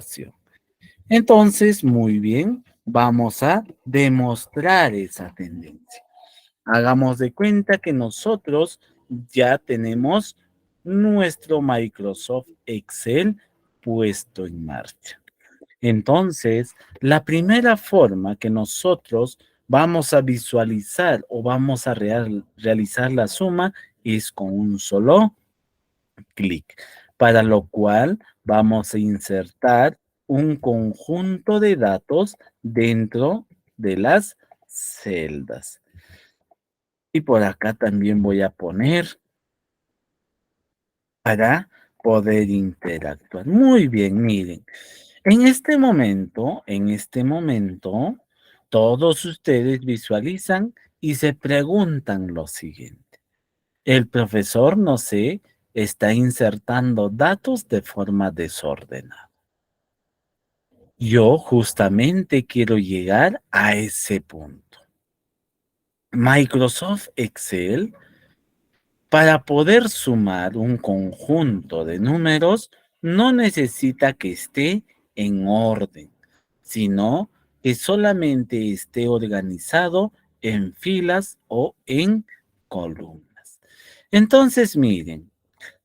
ecuación. Entonces, muy bien, vamos a demostrar esa tendencia. Hagamos de cuenta que nosotros ya tenemos nuestro Microsoft Excel puesto en marcha. Entonces, la primera forma que nosotros vamos a visualizar o vamos a realizar la suma es con un solo clic, para lo cual vamos a insertar un conjunto de datos dentro de las celdas. Y por acá también voy a poner para poder interactuar. Muy bien, miren. En este momento, todos ustedes visualizan y se preguntan lo siguiente. El profesor, no sé, está insertando datos de forma desordenada. Yo justamente quiero llegar a ese punto. Microsoft Excel, para poder sumar un conjunto de números, no necesita que esté en orden, sino que solamente esté organizado en filas o en columnas. Entonces, miren,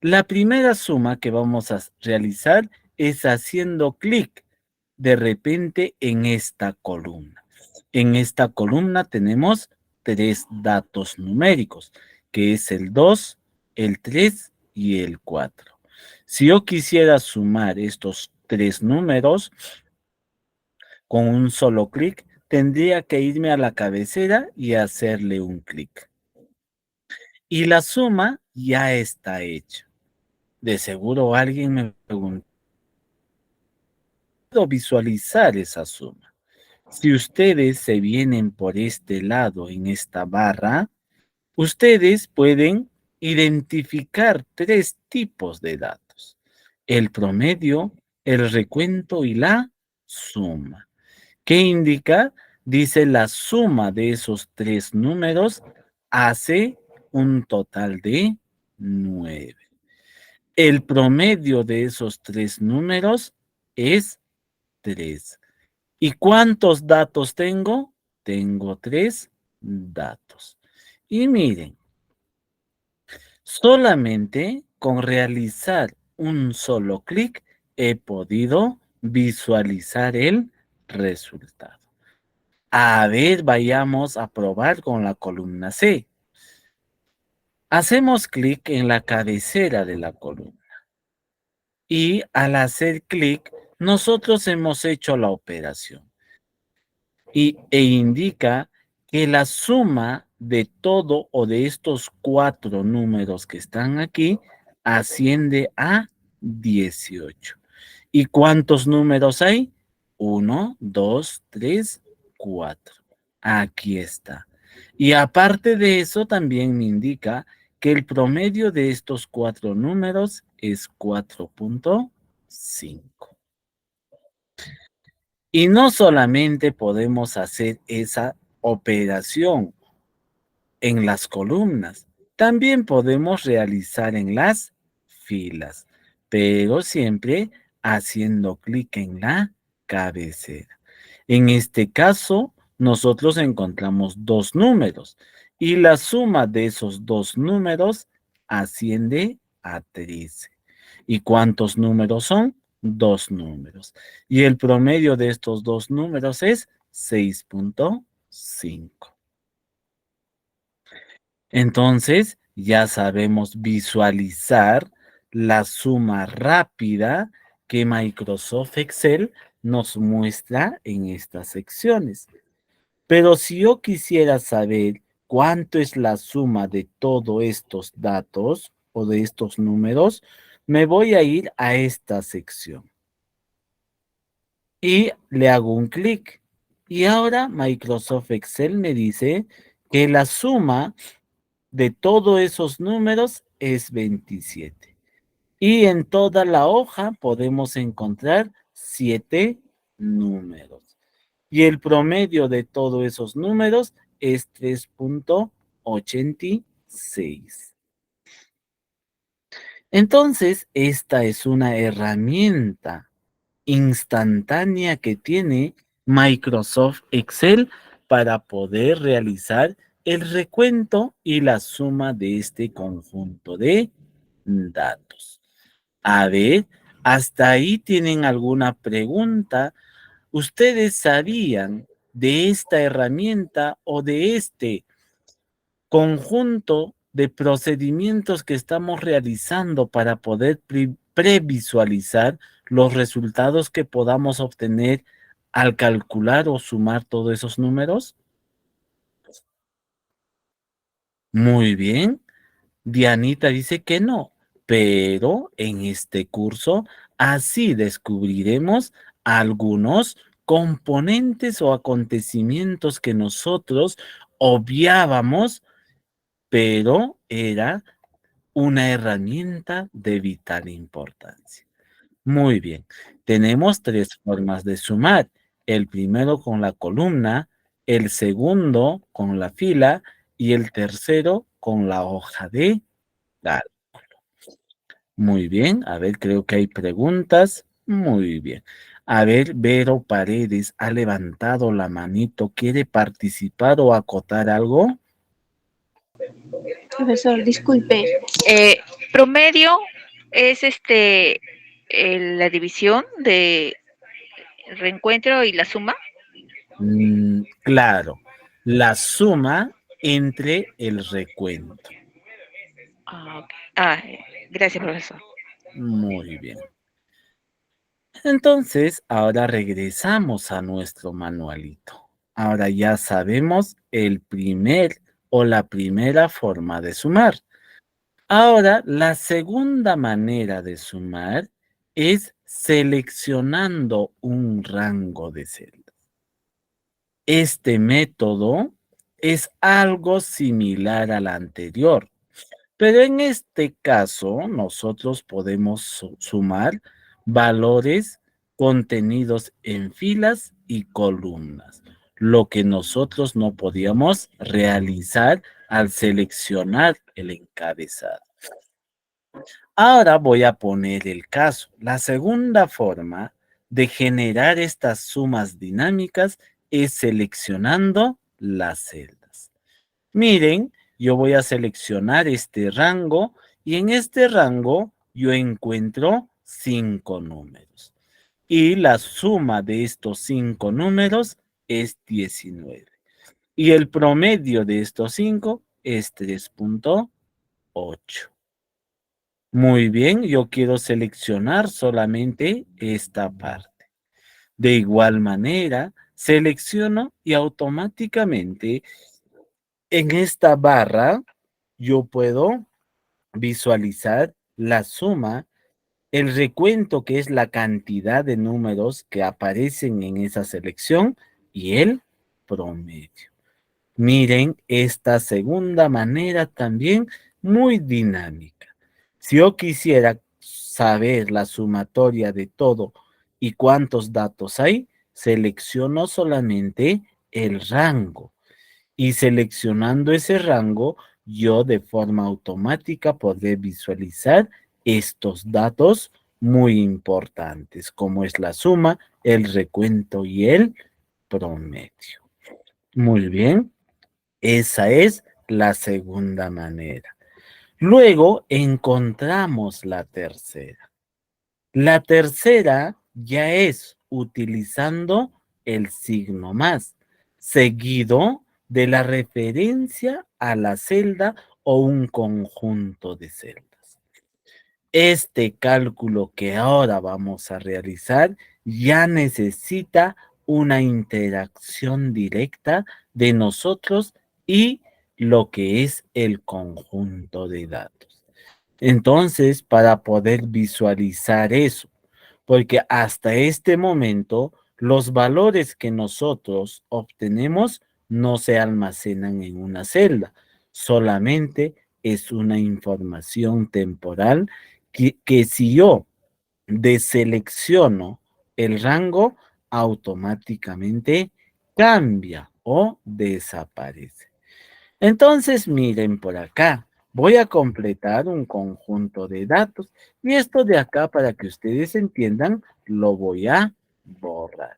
la primera suma que vamos a realizar es haciendo clic de repente en esta columna. En esta columna tenemos tres datos numéricos, que es el 2, el 3 y el 4. Si yo quisiera sumar estos tres números con un solo clic, tendría que irme a la cabecera y hacerle un clic. Y la suma ya está hecha. De seguro alguien me preguntó, ¿puedo visualizar esa suma? Si ustedes se vienen por este lado en esta barra, ustedes pueden identificar tres tipos de datos: el promedio, el recuento y la suma. ¿Qué indica? Dice la suma de esos tres números hace un total de 9. El promedio de esos tres números es 3. ¿Y cuántos datos tengo? Tengo 3 datos. Y miren, solamente con realizar un solo clic he podido visualizar el resultado. A ver, vayamos a probar con la columna C. Hacemos clic en la cabecera de la columna y al hacer clic, nosotros hemos hecho la operación e indica que la suma de todo o de estos cuatro números que están aquí asciende a 18. ¿Y cuántos números hay? 1, 2, 3, 4. Aquí está. Y aparte de eso, también me indica que el promedio de estos cuatro números es 4.5. Y no solamente podemos hacer esa operación en las columnas, también podemos realizar en las filas, pero siempre haciendo clic en la cabecera. En este caso, nosotros encontramos dos números y la suma de esos dos números asciende a 13. ¿Y cuántos números son? Dos números. Y el promedio de estos dos números es 6.5. Entonces, ya sabemos visualizar la suma rápida que Microsoft Excel nos muestra en estas secciones. Pero si yo quisiera saber cuánto es la suma de todos estos datos o de estos números, me voy a ir a esta sección y le hago un clic. Y ahora Microsoft Excel me dice que la suma de todos esos números es 27. Y en toda la hoja podemos encontrar 7 números. Y el promedio de todos esos números es 3.86. Entonces, esta es una herramienta instantánea que tiene Microsoft Excel para poder realizar el recuento y la suma de este conjunto de datos. A ver, ¿hasta ahí tienen alguna pregunta? ¿Ustedes sabían de esta herramienta o de este conjunto de procedimientos que estamos realizando para poder previsualizar los resultados que podamos obtener al calcular o sumar todos esos números? Muy bien. Dianita dice que no, pero en este curso así descubriremos algunos componentes o acontecimientos que nosotros obviábamos, pero era una herramienta de vital importancia. Muy bien, tenemos tres formas de sumar. El primero con la columna, el segundo con la fila y el tercero con la hoja de cálculo. Muy bien, a ver, creo que hay preguntas. Muy bien. A ver, Vero Paredes ha levantado la manito. ¿Quiere participar o acotar algo? Profesor, disculpe. Promedio es la división de reencuentro y la suma. Claro, la suma entre el recuento. Okay. Ah, gracias, profesor. Muy bien. Entonces, ahora regresamos a nuestro manualito. Ahora ya sabemos el primer o la primera forma de sumar. Ahora, la segunda manera de sumar es seleccionando un rango de celdas. Este método es algo similar al anterior, pero en este caso nosotros podemos sumar valores contenidos en filas y columnas, lo que nosotros no podíamos realizar al seleccionar el encabezado. Ahora voy a poner el caso. La segunda forma de generar estas sumas dinámicas es seleccionando las celdas. Miren, yo voy a seleccionar este rango y en este rango yo encuentro 5 números. Y la suma de estos 5 números es 19. Y el promedio de estos 5 es 3.8. Muy bien, yo quiero seleccionar solamente esta parte. De igual manera, selecciono y automáticamente en esta barra yo puedo visualizar la suma, el recuento que es la cantidad de números que aparecen en esa selección y el promedio. Miren esta segunda manera también muy dinámica. Si yo quisiera saber la sumatoria de todo y cuántos datos hay, selecciono solamente el rango y seleccionando ese rango, yo de forma automática podré visualizar estos datos muy importantes, como es la suma, el recuento y el promedio. Muy bien. Esa es la segunda manera. Luego encontramos la tercera. La tercera ya es utilizando el signo más, seguido de la referencia a la celda o un conjunto de celdas. Este cálculo que ahora vamos a realizar ya necesita una interacción directa de nosotros y lo que es el conjunto de datos. Entonces, para poder visualizar eso, porque hasta este momento los valores que nosotros obtenemos no se almacenan en una celda, solamente es una información temporal que si yo deselecciono el rango, automáticamente cambia o desaparece. Entonces, miren por acá, Voy a completar un conjunto de datos y esto de acá, para que ustedes entiendan, lo voy a borrar.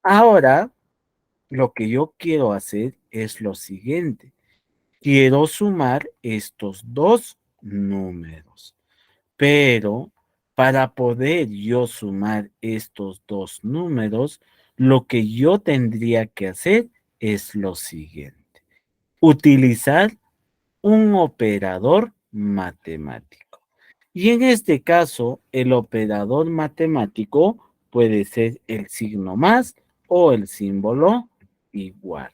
Ahora, lo que yo quiero hacer es lo siguiente. Quiero sumar estos dos números, pero para poder yo sumar estos dos números, lo que yo tendría que hacer es lo siguiente. Utilizar un operador matemático. Y en este caso, el operador matemático puede ser el signo más o el símbolo igual.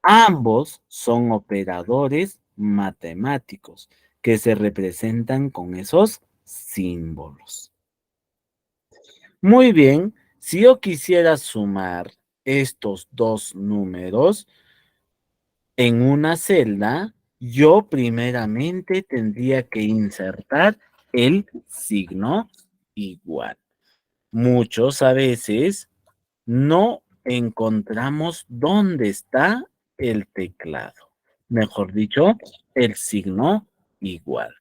Ambos son operadores matemáticos que se representan con esos símbolos. Muy bien, si yo quisiera sumar estos dos números en una celda, yo primeramente tendría que insertar el signo igual. Muchos a veces no encontramos dónde está el teclado. Mejor dicho, el signo igual.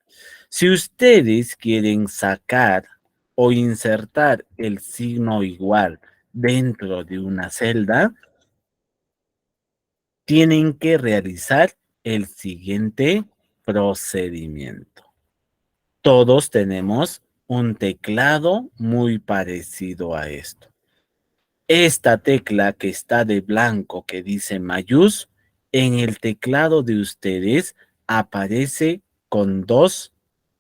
Si ustedes quieren sacar o insertar el signo igual dentro de una celda, tienen que realizar el siguiente procedimiento. Todos tenemos un teclado muy parecido a esto. Esta tecla que está de blanco que dice mayús, en el teclado de ustedes aparece con dos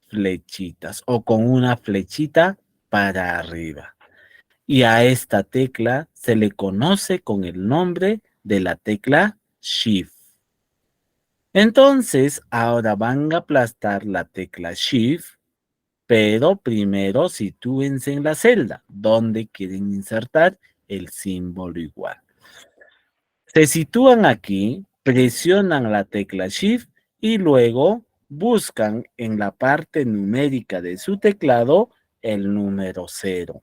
flechitas o con una flechita para arriba. Y a esta tecla se le conoce con el nombre de la tecla Shift. Entonces, ahora van a aplastar la tecla Shift, pero primero sitúense en la celda donde quieren insertar el símbolo igual. Se sitúan aquí, presionan la tecla Shift y luego buscan en la parte numérica de su teclado el número 0.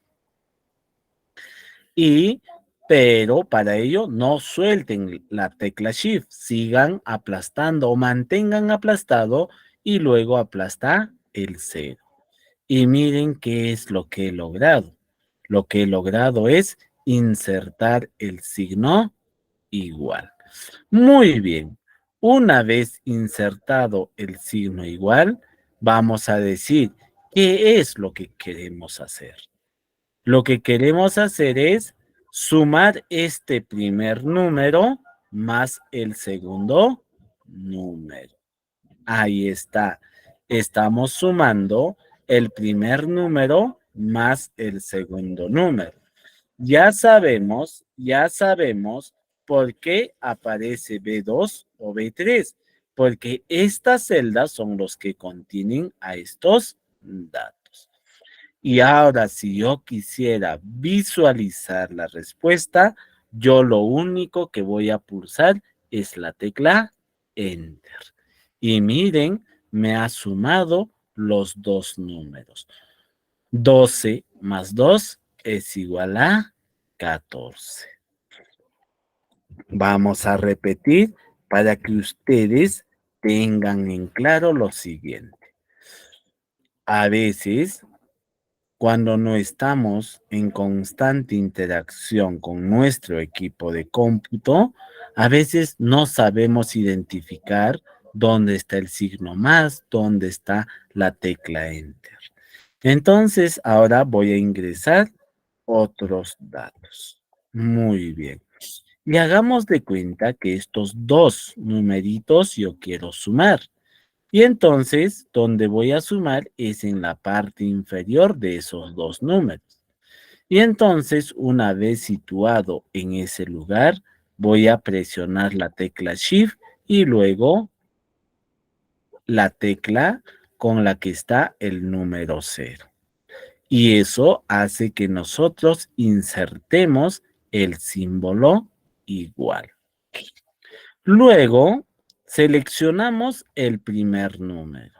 Pero para ello no suelten la tecla Shift, sigan aplastando o mantengan aplastado y luego aplasta el 0. Y miren qué es lo que he logrado. Lo que he logrado es insertar el signo igual. Muy bien. Una vez insertado el signo igual, vamos a decir qué es lo que queremos hacer. Lo que queremos hacer es sumar este primer número más el segundo número. Ahí está. Estamos sumando el primer número más el segundo número. Ya sabemos por qué aparece B2 o B3, porque estas celdas son los que contienen a estos datos. Y ahora, si yo quisiera visualizar la respuesta, yo lo único que voy a pulsar es la tecla Enter. Y miren, me ha sumado los dos números. 12 más 2 es igual a 14. Vamos a repetir para que ustedes tengan en claro lo siguiente. A veces, cuando no estamos en constante interacción con nuestro equipo de cómputo, a veces no sabemos identificar dónde está el signo más, dónde está la tecla Enter. Entonces, ahora voy a ingresar otros datos. Muy bien. Y hagamos de cuenta que estos dos numeritos yo quiero sumar. Y entonces, donde voy a sumar es en la parte inferior de esos dos números. Y entonces, una vez situado en ese lugar, voy a presionar la tecla Shift y luego la tecla con la que está el número 0. Y eso hace que nosotros insertemos el símbolo igual. Luego, seleccionamos el primer número.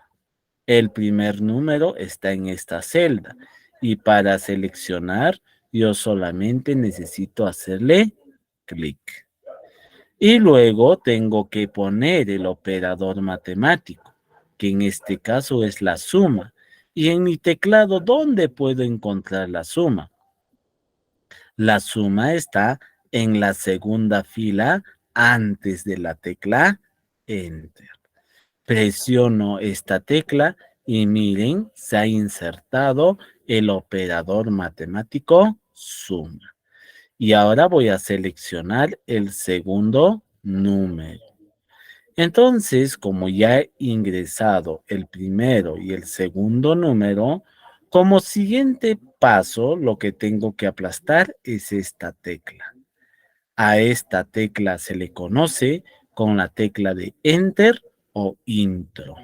El primer número está en esta celda y para seleccionar yo solamente necesito hacerle clic. Y luego tengo que poner el operador matemático. que en este caso es la suma. Y en mi teclado, ¿dónde puedo encontrar la suma? La suma está en la segunda fila antes de la tecla Enter. Presiono esta tecla y miren, se ha insertado el operador matemático suma. Y ahora voy a seleccionar el segundo número. Entonces, como ya he ingresado el primero y el segundo número, como siguiente paso, lo que tengo que aplastar es esta tecla. A esta tecla se le conoce con la tecla de Enter o Intro.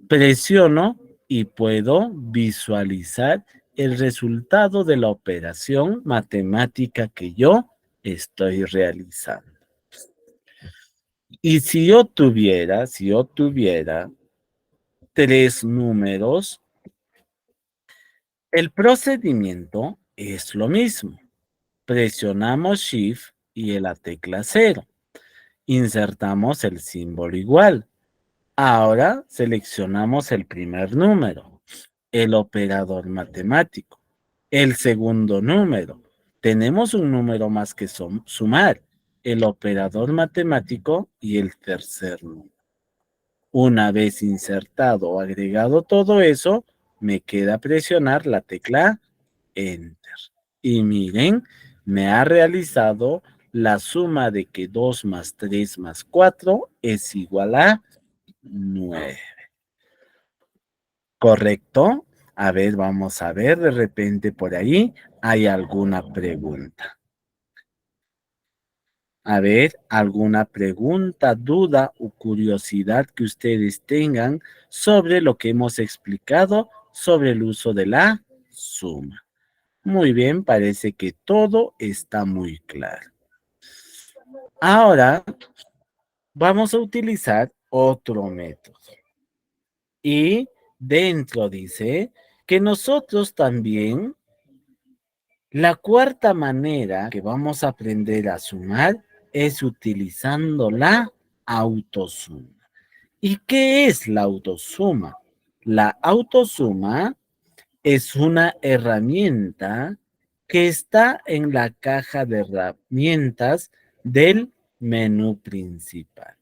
Presiono y puedo visualizar el resultado de la operación matemática que yo estoy realizando. Y si yo tuviera tres números, el procedimiento es lo mismo. Presionamos Shift y la tecla 0. Insertamos el símbolo igual. Ahora seleccionamos el primer número, el operador matemático. El segundo número. Tenemos un número más que sumar, el operador matemático y el tercer número. Una vez insertado o agregado todo eso, me queda presionar la tecla Enter. Y miren, me ha realizado la suma de que 2 más 3 más 4 es igual a 9. ¿Correcto? A ver, vamos a ver, de repente por ahí hay alguna pregunta. A ver, alguna pregunta, duda o curiosidad que ustedes tengan sobre lo que hemos explicado sobre el uso de la suma. Muy bien, parece que todo está muy claro. Ahora vamos a utilizar otro método. Y dentro dice que nosotros también, la cuarta manera que vamos a aprender a sumar es utilizando la autosuma. ¿Y qué es la autosuma? La autosuma es una herramienta que está en la caja de herramientas del menú principal,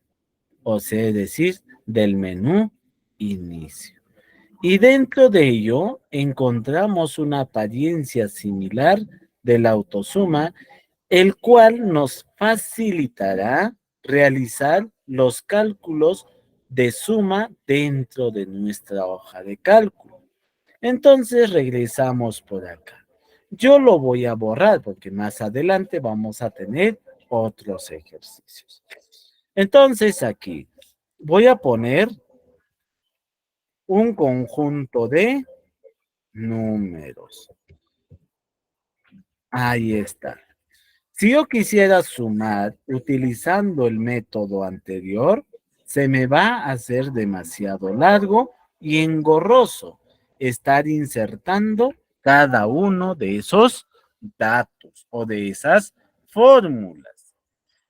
o sea, es decir, del menú inicio. Y dentro de ello encontramos una apariencia similar de la autosuma, el cual nos facilitará realizar los cálculos de suma dentro de nuestra hoja de cálculo. Entonces regresamos por acá. Yo lo voy a borrar porque más adelante vamos a tener otros ejercicios. Entonces aquí voy a poner un conjunto de números. Ahí está. Si yo quisiera sumar utilizando el método anterior, se me va a hacer demasiado largo y engorroso estar insertando cada uno de esos datos o de esas fórmulas.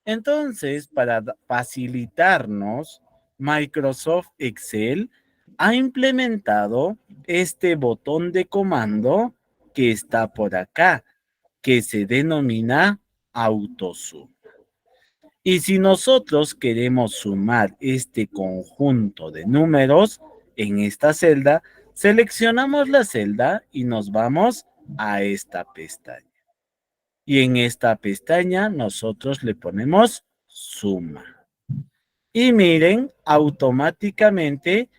Entonces, para facilitarnos, Microsoft Excel ha implementado este botón de comando que está por acá, que se denomina AutoSum. Y si nosotros queremos sumar este conjunto de números en esta celda, seleccionamos la celda y nos vamos a esta pestaña. Y en esta pestaña nosotros le ponemos suma. Y miren, automáticamente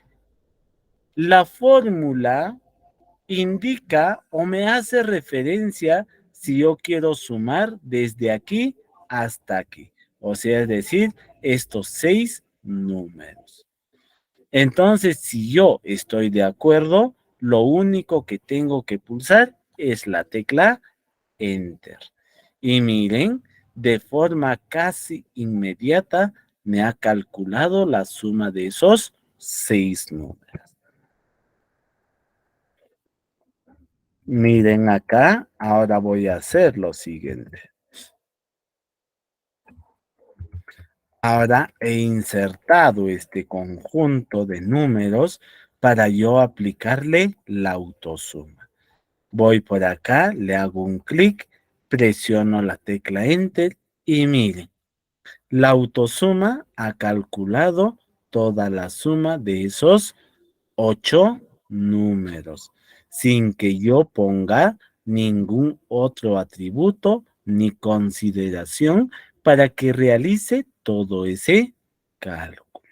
la fórmula indica o me hace referencia si yo quiero sumar desde aquí hasta aquí. O sea, es decir, estos 6 números. Entonces, si yo estoy de acuerdo, lo único que tengo que pulsar es la tecla Enter. Y miren, de forma casi inmediata me ha calculado la suma de esos 6 números. Miren acá, ahora voy a hacer lo siguiente. Ahora he insertado este conjunto de números para yo aplicarle la autosuma. Voy por acá, le hago un clic, presiono la tecla Enter y miren, la autosuma ha calculado toda la suma de esos 8 números, sin que yo ponga ningún otro atributo ni consideración para que realice todo ese cálculo.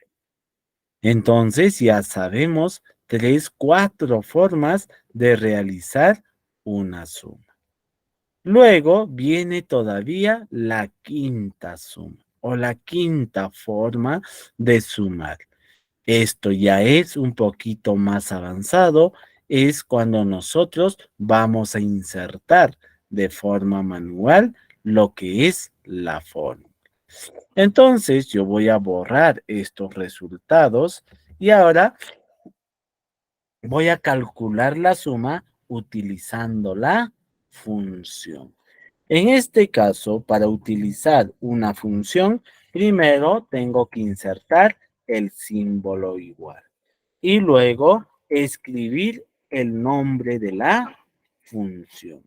Entonces ya sabemos 4 formas de realizar una suma. Luego viene todavía la quinta suma o la quinta forma de sumar. Esto ya es un poquito más avanzado, es cuando nosotros vamos a insertar de forma manual lo que es la fórmula. Entonces yo voy a borrar estos resultados y ahora voy a calcular la suma utilizando la función. En este caso, para utilizar una función, primero tengo que insertar el símbolo igual y luego escribir el nombre de la función.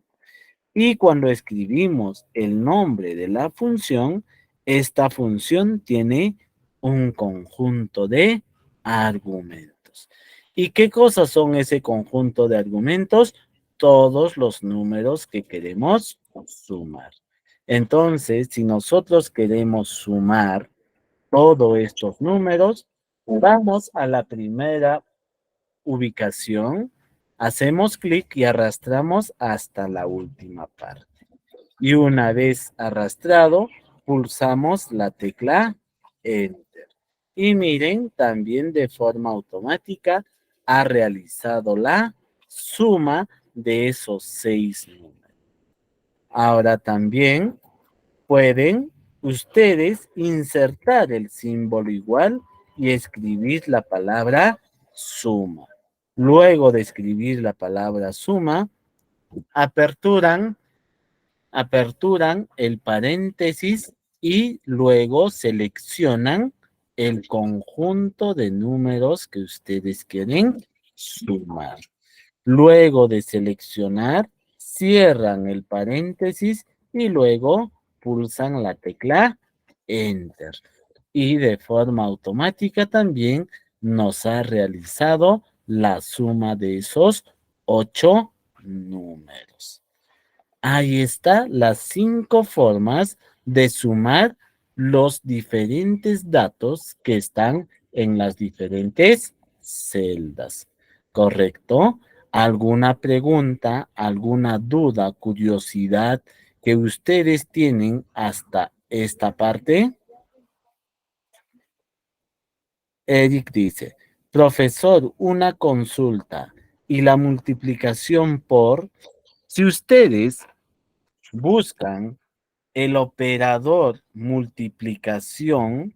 Y cuando escribimos el nombre de la función, esta función tiene un conjunto de argumentos. ¿Y qué cosas son ese conjunto de argumentos? Todos los números que queremos sumar. Entonces, si nosotros queremos sumar todos estos números, vamos a la primera ubicación, hacemos clic y arrastramos hasta la última parte. Y una vez arrastrado, pulsamos la tecla Enter. Y miren, también de forma automática ha realizado la suma de esos 6 números. Ahora también pueden ustedes insertar el símbolo igual y escribir la palabra suma. Luego de escribir la palabra suma, aperturan el paréntesis y luego seleccionan el conjunto de números que ustedes quieren sumar. Luego de seleccionar, cierran el paréntesis y luego pulsan la tecla Enter. Y de forma automática también nos ha realizado la suma de esos 8 números. Ahí está las 5 formas de sumar los diferentes datos que están en las diferentes celdas. ¿Correcto? ¿Alguna pregunta, alguna duda, curiosidad que ustedes tienen hasta esta parte? Eric dice, profesor, una consulta y la multiplicación por, si ustedes buscan el operador multiplicación,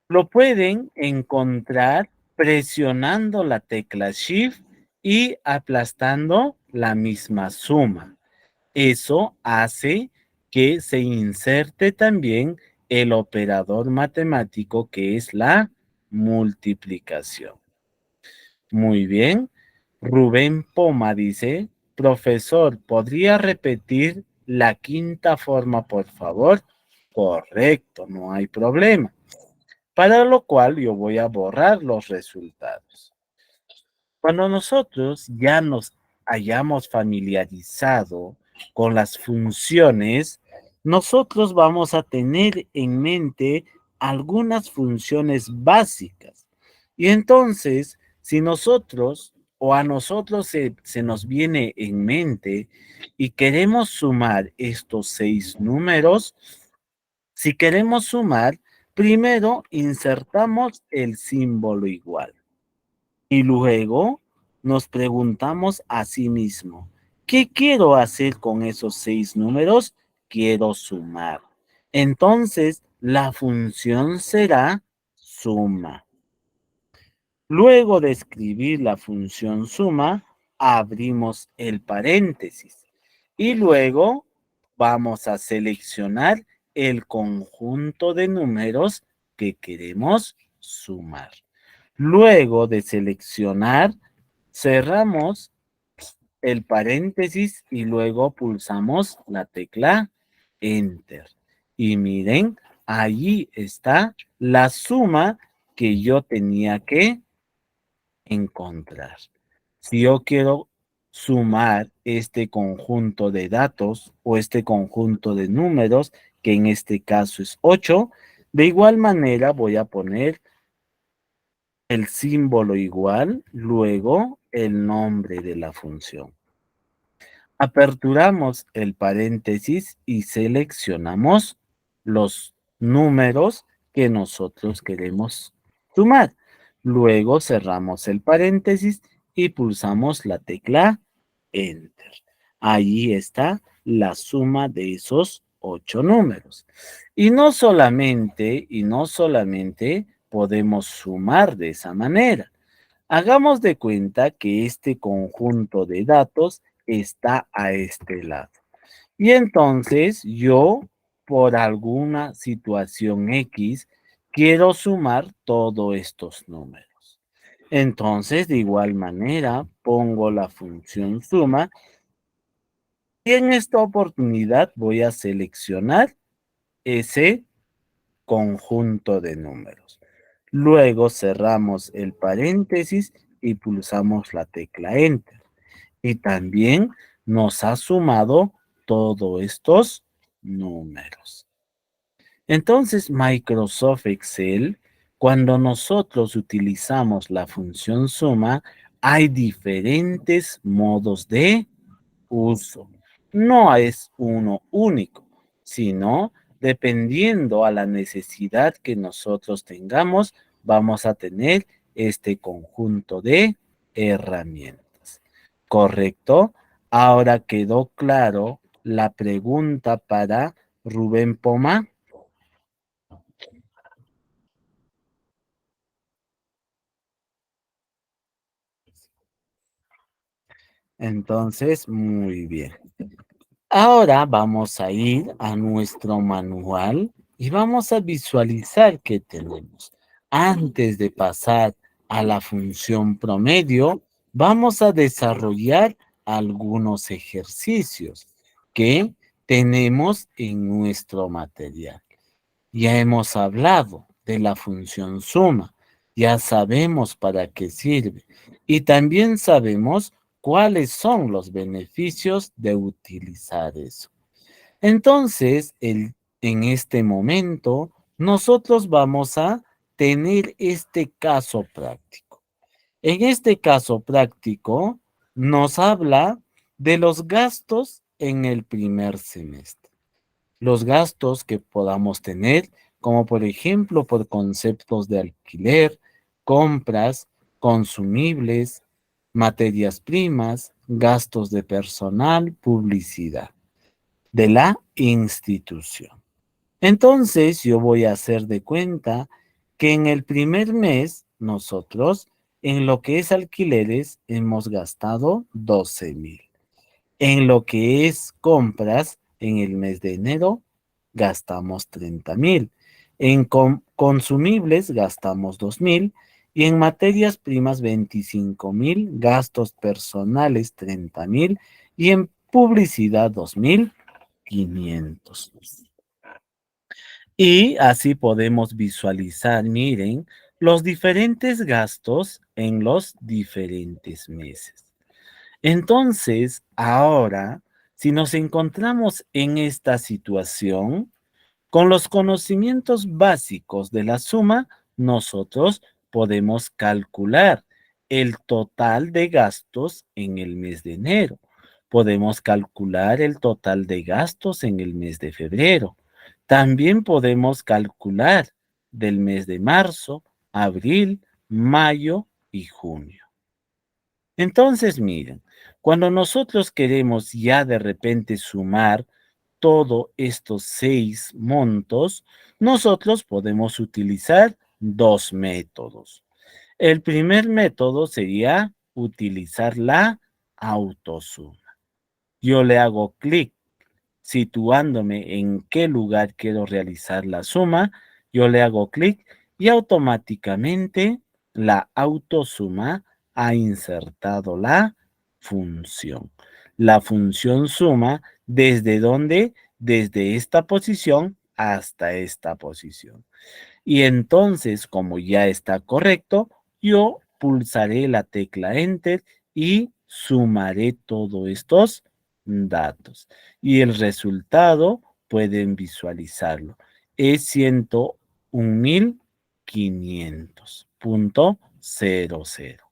lo pueden encontrar presionando la tecla Shift y aplastando la misma suma. Eso hace que se inserte también el operador matemático que es la multiplicación. Muy bien. Rubén Poma dice, profesor, ¿podría repetir la quinta forma, por favor? Correcto, no hay problema. Para lo cual yo voy a borrar los resultados. Cuando nosotros ya nos hayamos familiarizado con las funciones, nosotros vamos a tener en mente algunas funciones básicas. Y entonces, si nosotros o a nosotros se nos viene en mente y queremos sumar estos 6 números, si queremos sumar, primero insertamos el símbolo igual. Y luego nos preguntamos a sí mismo, ¿qué quiero hacer con esos 6 números? Quiero sumar. Entonces, la función será suma. Luego de escribir la función suma, abrimos el paréntesis y luego vamos a seleccionar el conjunto de números que queremos sumar. Luego de seleccionar, cerramos el paréntesis y luego pulsamos la tecla Enter. Y miren, allí está la suma que yo tenía que encontrar. Si yo quiero sumar este conjunto de datos o este conjunto de números, que en este caso es 8, de igual manera voy a poner el símbolo igual, luego el nombre de la función. Aperturamos el paréntesis y seleccionamos los números que nosotros queremos sumar. Luego cerramos el paréntesis y pulsamos la tecla Enter. Ahí está la suma de esos 8 números. Y no solamente podemos sumar de esa manera. Hagamos de cuenta que este conjunto de datos está a este lado. Y entonces yo, por alguna situación X, quiero sumar todos estos números. Entonces, de igual manera, pongo la función suma y en esta oportunidad voy a seleccionar ese conjunto de números. Luego cerramos el paréntesis y pulsamos la tecla Enter. Y también nos ha sumado todos estos números. Entonces, Microsoft Excel, cuando nosotros utilizamos la función suma, hay diferentes modos de uso. No es uno único, sino dependiendo a la necesidad que nosotros tengamos, vamos a tener este conjunto de herramientas. ¿Correcto? Ahora quedó claro la pregunta para Rubén Poma. Entonces, muy bien. Ahora vamos a ir a nuestro manual y vamos a visualizar qué tenemos. Antes de pasar a la función promedio, vamos a desarrollar algunos ejercicios que tenemos en nuestro material. Ya hemos hablado de la función suma, ya sabemos para qué sirve y también sabemos cuáles son los beneficios de utilizar eso. Entonces, en este momento, nosotros vamos a tener este caso práctico. En este caso práctico, nos habla de los gastos en el primer semestre. Los gastos que podamos tener, como por ejemplo por conceptos de alquiler, compras, consumibles, materias primas, gastos de personal, publicidad de la institución. Entonces yo voy a hacer de cuenta que en el primer mes nosotros en lo que es alquileres hemos gastado 12,000. En lo que es compras, en el mes de enero gastamos 30,000. En consumibles gastamos 2,000 y en materias primas 25,000, gastos personales 30,000 y en publicidad 2,500. Y así podemos visualizar, miren, los diferentes gastos en los diferentes meses. Entonces, ahora, si nos encontramos en esta situación, con los conocimientos básicos de la suma, nosotros podemos calcular el total de gastos en el mes de enero. Podemos calcular el total de gastos en el mes de febrero. También podemos calcular del mes de marzo, abril, mayo y junio. Entonces, miren, cuando nosotros queremos ya de repente sumar todos estos 6 montos, nosotros podemos utilizar dos métodos. El primer método sería utilizar la autosuma. Yo le hago clic situándome en qué lugar quiero realizar la suma, yo le hago clic y automáticamente la autosuma ha insertado la función. La función suma desde dónde, desde esta posición hasta esta posición. Y entonces, como ya está correcto, yo pulsaré la tecla Enter y sumaré todos estos datos. Y el resultado pueden visualizarlo. Es 101.500.00.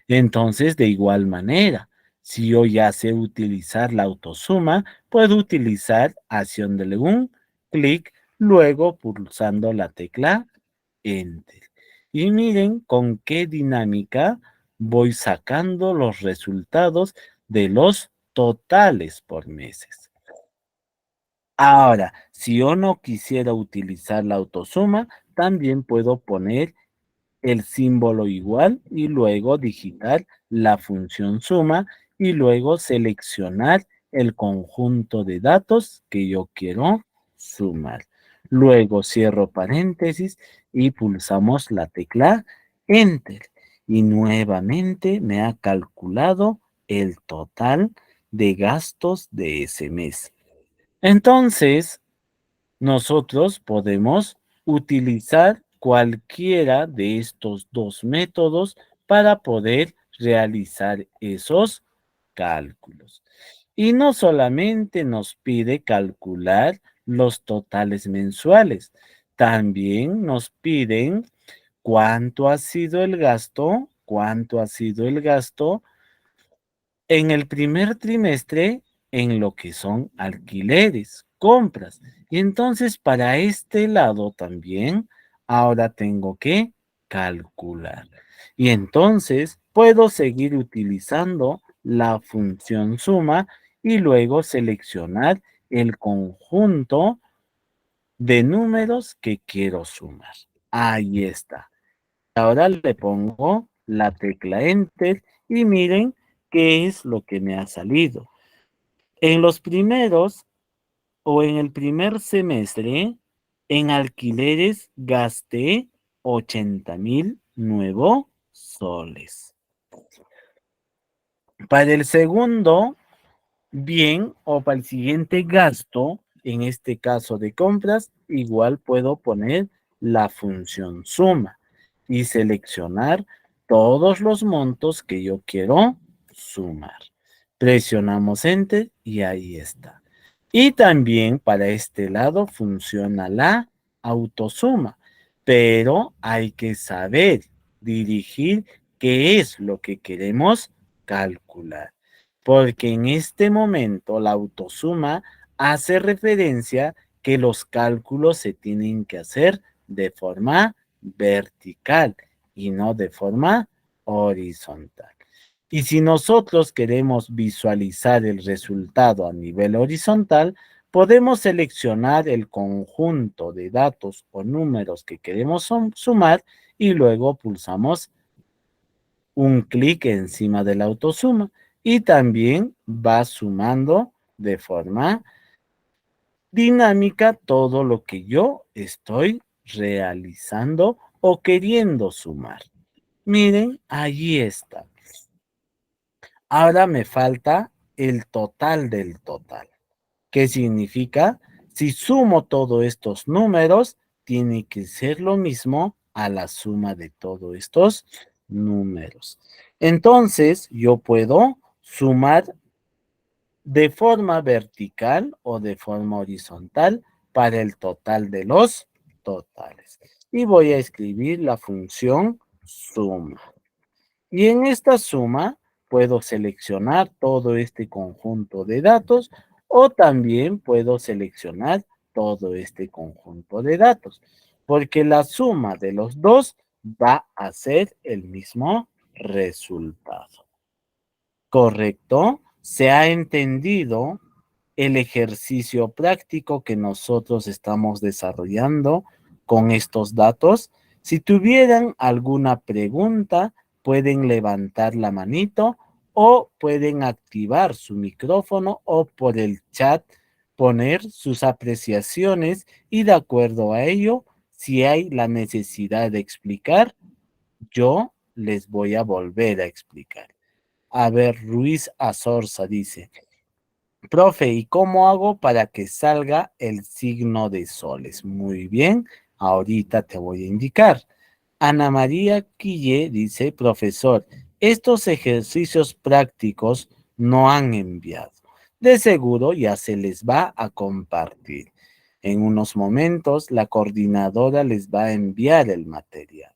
Entonces, de igual manera, si yo ya sé utilizar la autosuma, puedo utilizar haciéndole un clic, luego pulsando la tecla Enter. Y miren con qué dinámica voy sacando los resultados de los totales por meses. Ahora, si yo no quisiera utilizar la autosuma, también puedo poner el símbolo igual y luego digitar la función suma y luego seleccionar el conjunto de datos que yo quiero sumar. Luego cierro paréntesis y pulsamos la tecla Enter y nuevamente me ha calculado el total de gastos de ese mes. Entonces, nosotros podemos utilizar cualquiera de estos dos métodos para poder realizar esos cálculos. Y no solamente nos pide calcular los totales mensuales, también nos piden cuánto ha sido el gasto en el primer trimestre en lo que son alquileres, compras. Y entonces para este lado también ahora tengo que calcular. Y entonces puedo seguir utilizando la función suma y luego seleccionar el conjunto de números que quiero sumar. Ahí está. Ahora le pongo la tecla Enter y miren qué es lo que me ha salido. En los primeros o en el primer semestre, en alquileres gasté 80,000 nuevos soles. Para el segundo, bien, o para el siguiente gasto, en este caso de compras, igual puedo poner la función suma y seleccionar todos los montos que yo quiero sumar. Presionamos Enter y ahí está. Y también para este lado funciona la autosuma, pero hay que saber dirigir qué es lo que queremos calcular. Porque en este momento la autosuma hace referencia que los cálculos se tienen que hacer de forma vertical y no de forma horizontal. Y si nosotros queremos visualizar el resultado a nivel horizontal, podemos seleccionar el conjunto de datos o números que queremos sumar y luego pulsamos un clic encima de la autosuma y también va sumando de forma dinámica todo lo que yo estoy realizando o queriendo sumar. Miren, allí está. Ahora me falta el total del total. ¿Qué significa? Si sumo todos estos números, tiene que ser lo mismo a la suma de todos estos números. Entonces, yo puedo sumar de forma vertical o de forma horizontal para el total de los totales. Y voy a escribir la función suma. Y en esta suma puedo seleccionar todo este conjunto de datos o también puedo seleccionar todo este conjunto de datos, porque la suma de los dos va a ser el mismo resultado. ¿Correcto? ¿Se ha entendido el ejercicio práctico que nosotros estamos desarrollando con estos datos? Si tuvieran alguna pregunta, pueden levantar la manito o pueden activar su micrófono o por el chat poner sus apreciaciones y de acuerdo a ello, si hay la necesidad de explicar, yo les voy a volver a explicar. A ver, Ruiz Azorza dice, profe, ¿y cómo hago para que salga el signo de soles? Muy bien, ahorita te voy a indicar. Ana María Quille dice, profesor, estos ejercicios prácticos no han enviado. De seguro ya se les va a compartir. En unos momentos la coordinadora les va a enviar el material.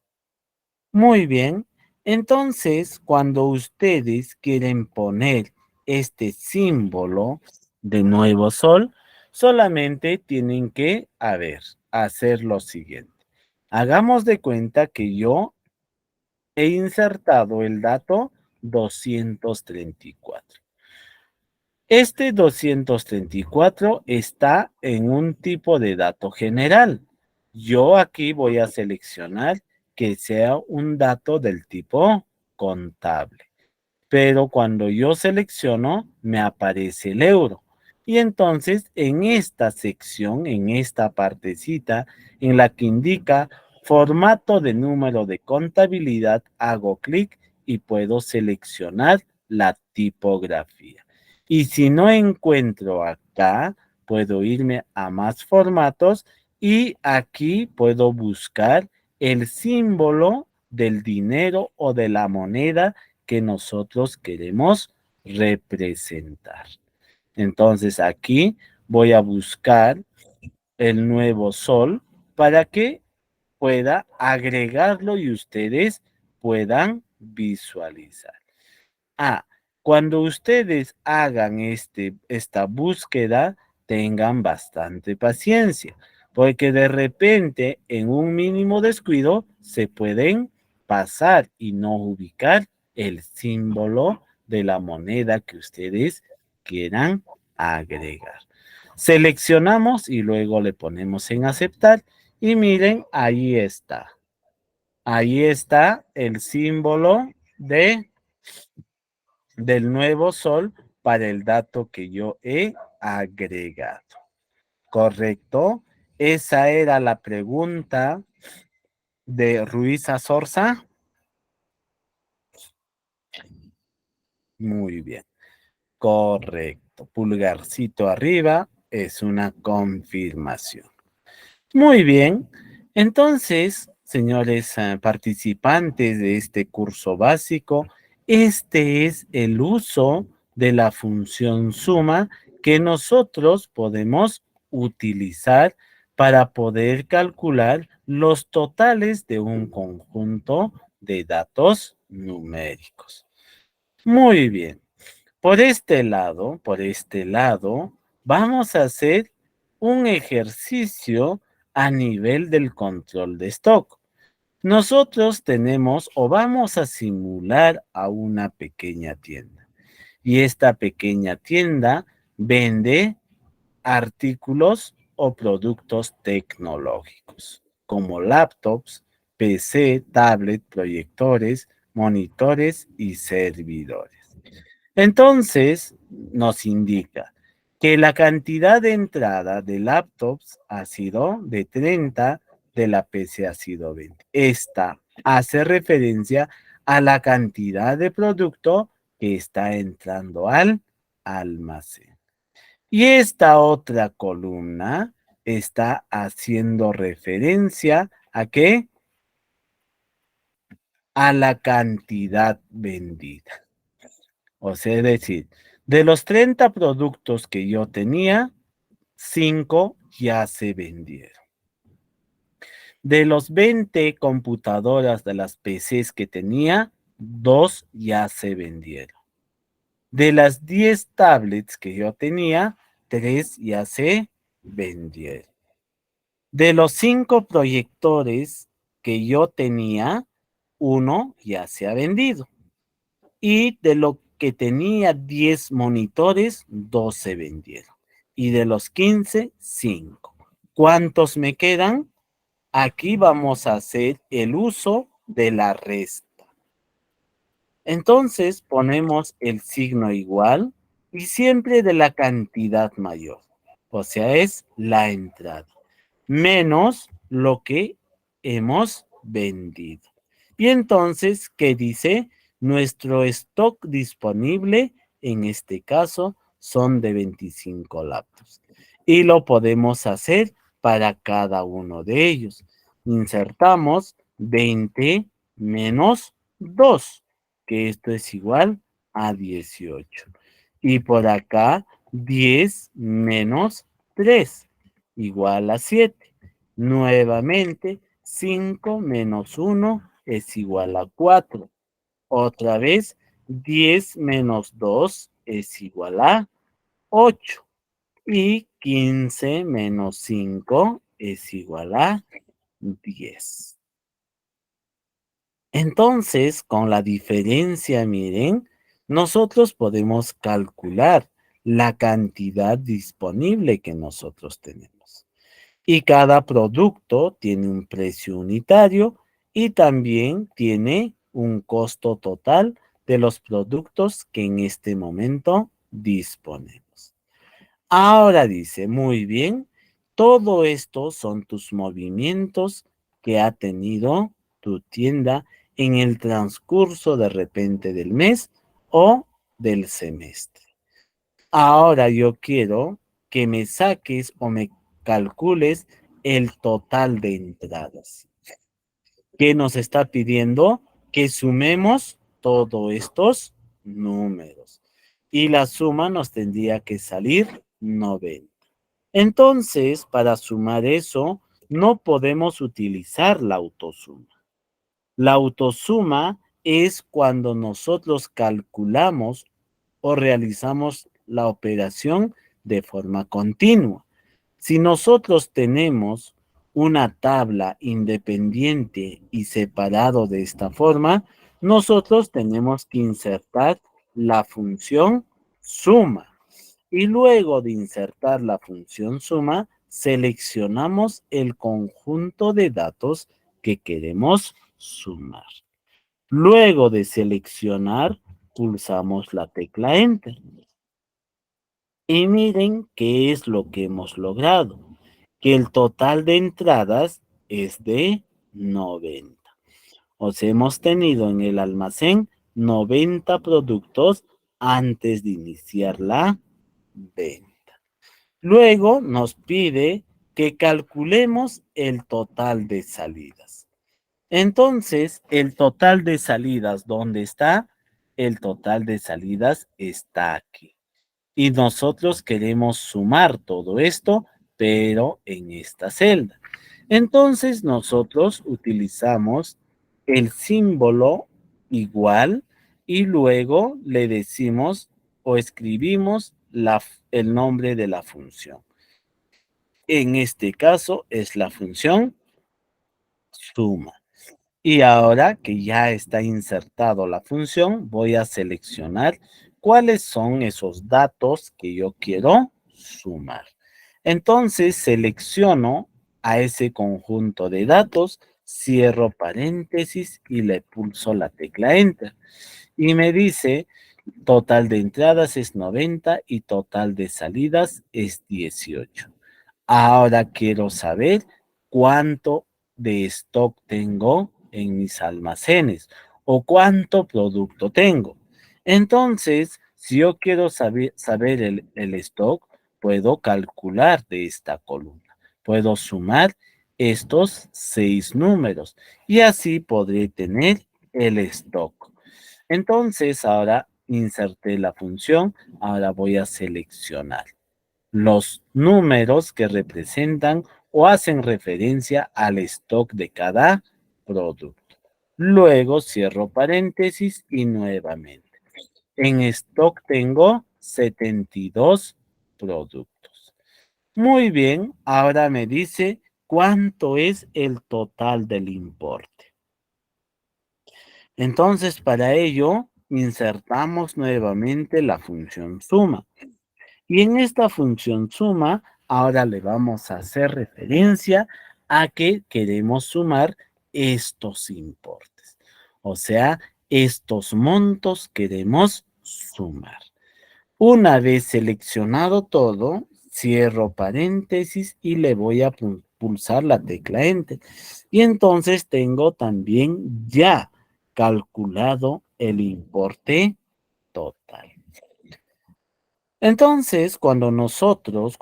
Muy bien. Entonces, cuando ustedes quieren poner este símbolo de nuevo sol, solamente tienen que, a ver, hacer lo siguiente. Hagamos de cuenta que yo he insertado el dato 234. Este 234 está en un tipo de dato general. Yo aquí voy a seleccionar que sea un dato del tipo contable. Pero cuando yo selecciono, me aparece el euro. Y entonces en esta sección, en esta partecita, en la que indica formato de número de contabilidad, hago clic y puedo seleccionar la tipografía. Y si no encuentro acá, puedo irme a más formatos y aquí puedo buscar el símbolo del dinero o de la moneda que nosotros queremos representar. Entonces aquí voy a buscar el nuevo sol para que pueda agregarlo y ustedes puedan visualizar. Ah, cuando ustedes hagan esta búsqueda, tengan bastante paciencia, porque de repente en un mínimo descuido se pueden pasar y no ubicar el símbolo de la moneda que ustedes quieran agregar. Seleccionamos y luego le ponemos en aceptar y miren, ahí está. Ahí está el símbolo del nuevo sol para el dato que yo he agregado. ¿Correcto? Esa era la pregunta de Ruiz Azorza. Muy bien. Correcto. Pulgarcito arriba es una confirmación. Muy bien. Entonces, señores participantes de este curso básico, este es el uso de la función suma que nosotros podemos utilizar para poder calcular los totales de un conjunto de datos numéricos. Muy bien. Por este lado, vamos a hacer un ejercicio a nivel del control de stock. Nosotros tenemos o vamos a simular a una pequeña tienda. Y esta pequeña tienda vende artículos o productos tecnológicos, como laptops, PC, tablet, proyectores, monitores y servidores. Entonces, nos indica que la cantidad de entrada de laptops ha sido de 30, de la PC ha sido 20. Esta hace referencia a la cantidad de producto que está entrando al almacén. Y esta otra columna está haciendo referencia ¿a qué? A la cantidad vendida. O sea, es decir, de los 30 productos que yo tenía, 5 ya se vendieron. De los 20 computadoras de las PCs que tenía, 2 ya se vendieron. De las 10 tablets que yo tenía, 3 ya se vendieron. De los 5 proyectores que yo tenía, 1 ya se ha vendido. Y de lo que tenía 10 monitores, 2 se vendieron. Y de los 15, 5. ¿Cuántos me quedan? Aquí vamos a hacer el uso de la resta. Entonces ponemos el signo igual y siempre de la cantidad mayor. o sea, es la entrada, menos lo que hemos vendido. Y entonces, ¿qué dice? Nuestro stock disponible, en este caso, son de 25 laptops. Y lo podemos hacer para cada uno de ellos. Insertamos 20 menos 2, que esto es igual a 18. Y por acá, 10 menos 3, igual a 7. Nuevamente, 5 menos 1 es igual a 4. Otra vez, 10 menos 2 es igual a 8. Y 15 menos 5 es igual a 10. Entonces, con la diferencia, miren, nosotros podemos calcular la cantidad disponible que nosotros tenemos. Y cada producto tiene un precio unitario y también tiene un costo total de los productos que en este momento disponemos. Ahora dice, muy bien, todo esto son tus movimientos que ha tenido tu tienda en el transcurso de repente del mes o del semestre. Ahora yo quiero que me saques o me calcules el total de entradas. ¿Qué nos está pidiendo? Que sumemos todos estos números. Y la suma nos tendría que salir 90. Entonces, para sumar eso, no podemos utilizar la autosuma. La autosuma es cuando nosotros calculamos o realizamos la operación de forma continua. Si nosotros tenemos una tabla independiente y separado de esta forma, nosotros tenemos que insertar la función suma. Y luego de insertar la función suma, seleccionamos el conjunto de datos que queremos sumar. Luego de seleccionar, pulsamos la tecla Enter. Y miren qué es lo que hemos logrado, que el total de entradas es de 90. O sea, hemos tenido en el almacén 90 productos antes de iniciar la venta. Luego nos pide que calculemos el total de salidas. Entonces, el total de salidas, ¿dónde está? El total de salidas está aquí. Y nosotros queremos sumar todo esto, pero en esta celda. Entonces, nosotros utilizamos el símbolo igual y luego le decimos o escribimos el nombre de la función. En este caso es la función suma. Y ahora que ya está insertado la función, voy a seleccionar cuáles son esos datos que yo quiero sumar. Entonces selecciono a ese conjunto de datos, cierro paréntesis y le pulso la tecla Enter. Y me dice, total de entradas es 90 y total de salidas es 18. Ahora quiero saber cuánto de stock tengo en mis almacenes o cuánto producto tengo. Entonces, si yo quiero saber el stock, puedo calcular de esta columna. Puedo sumar estos 6 números y así podré tener el stock. Entonces, ahora inserté la función, ahora voy a seleccionar los números que representan o hacen referencia al stock de cada producto. Luego cierro paréntesis y nuevamente. En stock tengo 72 productos. Muy bien, ahora me dice cuánto es el total del importe. Entonces, para ello, insertamos nuevamente la función suma. Y en esta función suma, ahora le vamos a hacer referencia a que queremos sumar estos importes. O sea, estos montos queremos sumar. Una vez seleccionado todo, cierro paréntesis y le voy a pulsar la tecla Enter. Y entonces tengo también ya calculado el importe total. Entonces, cuando nosotros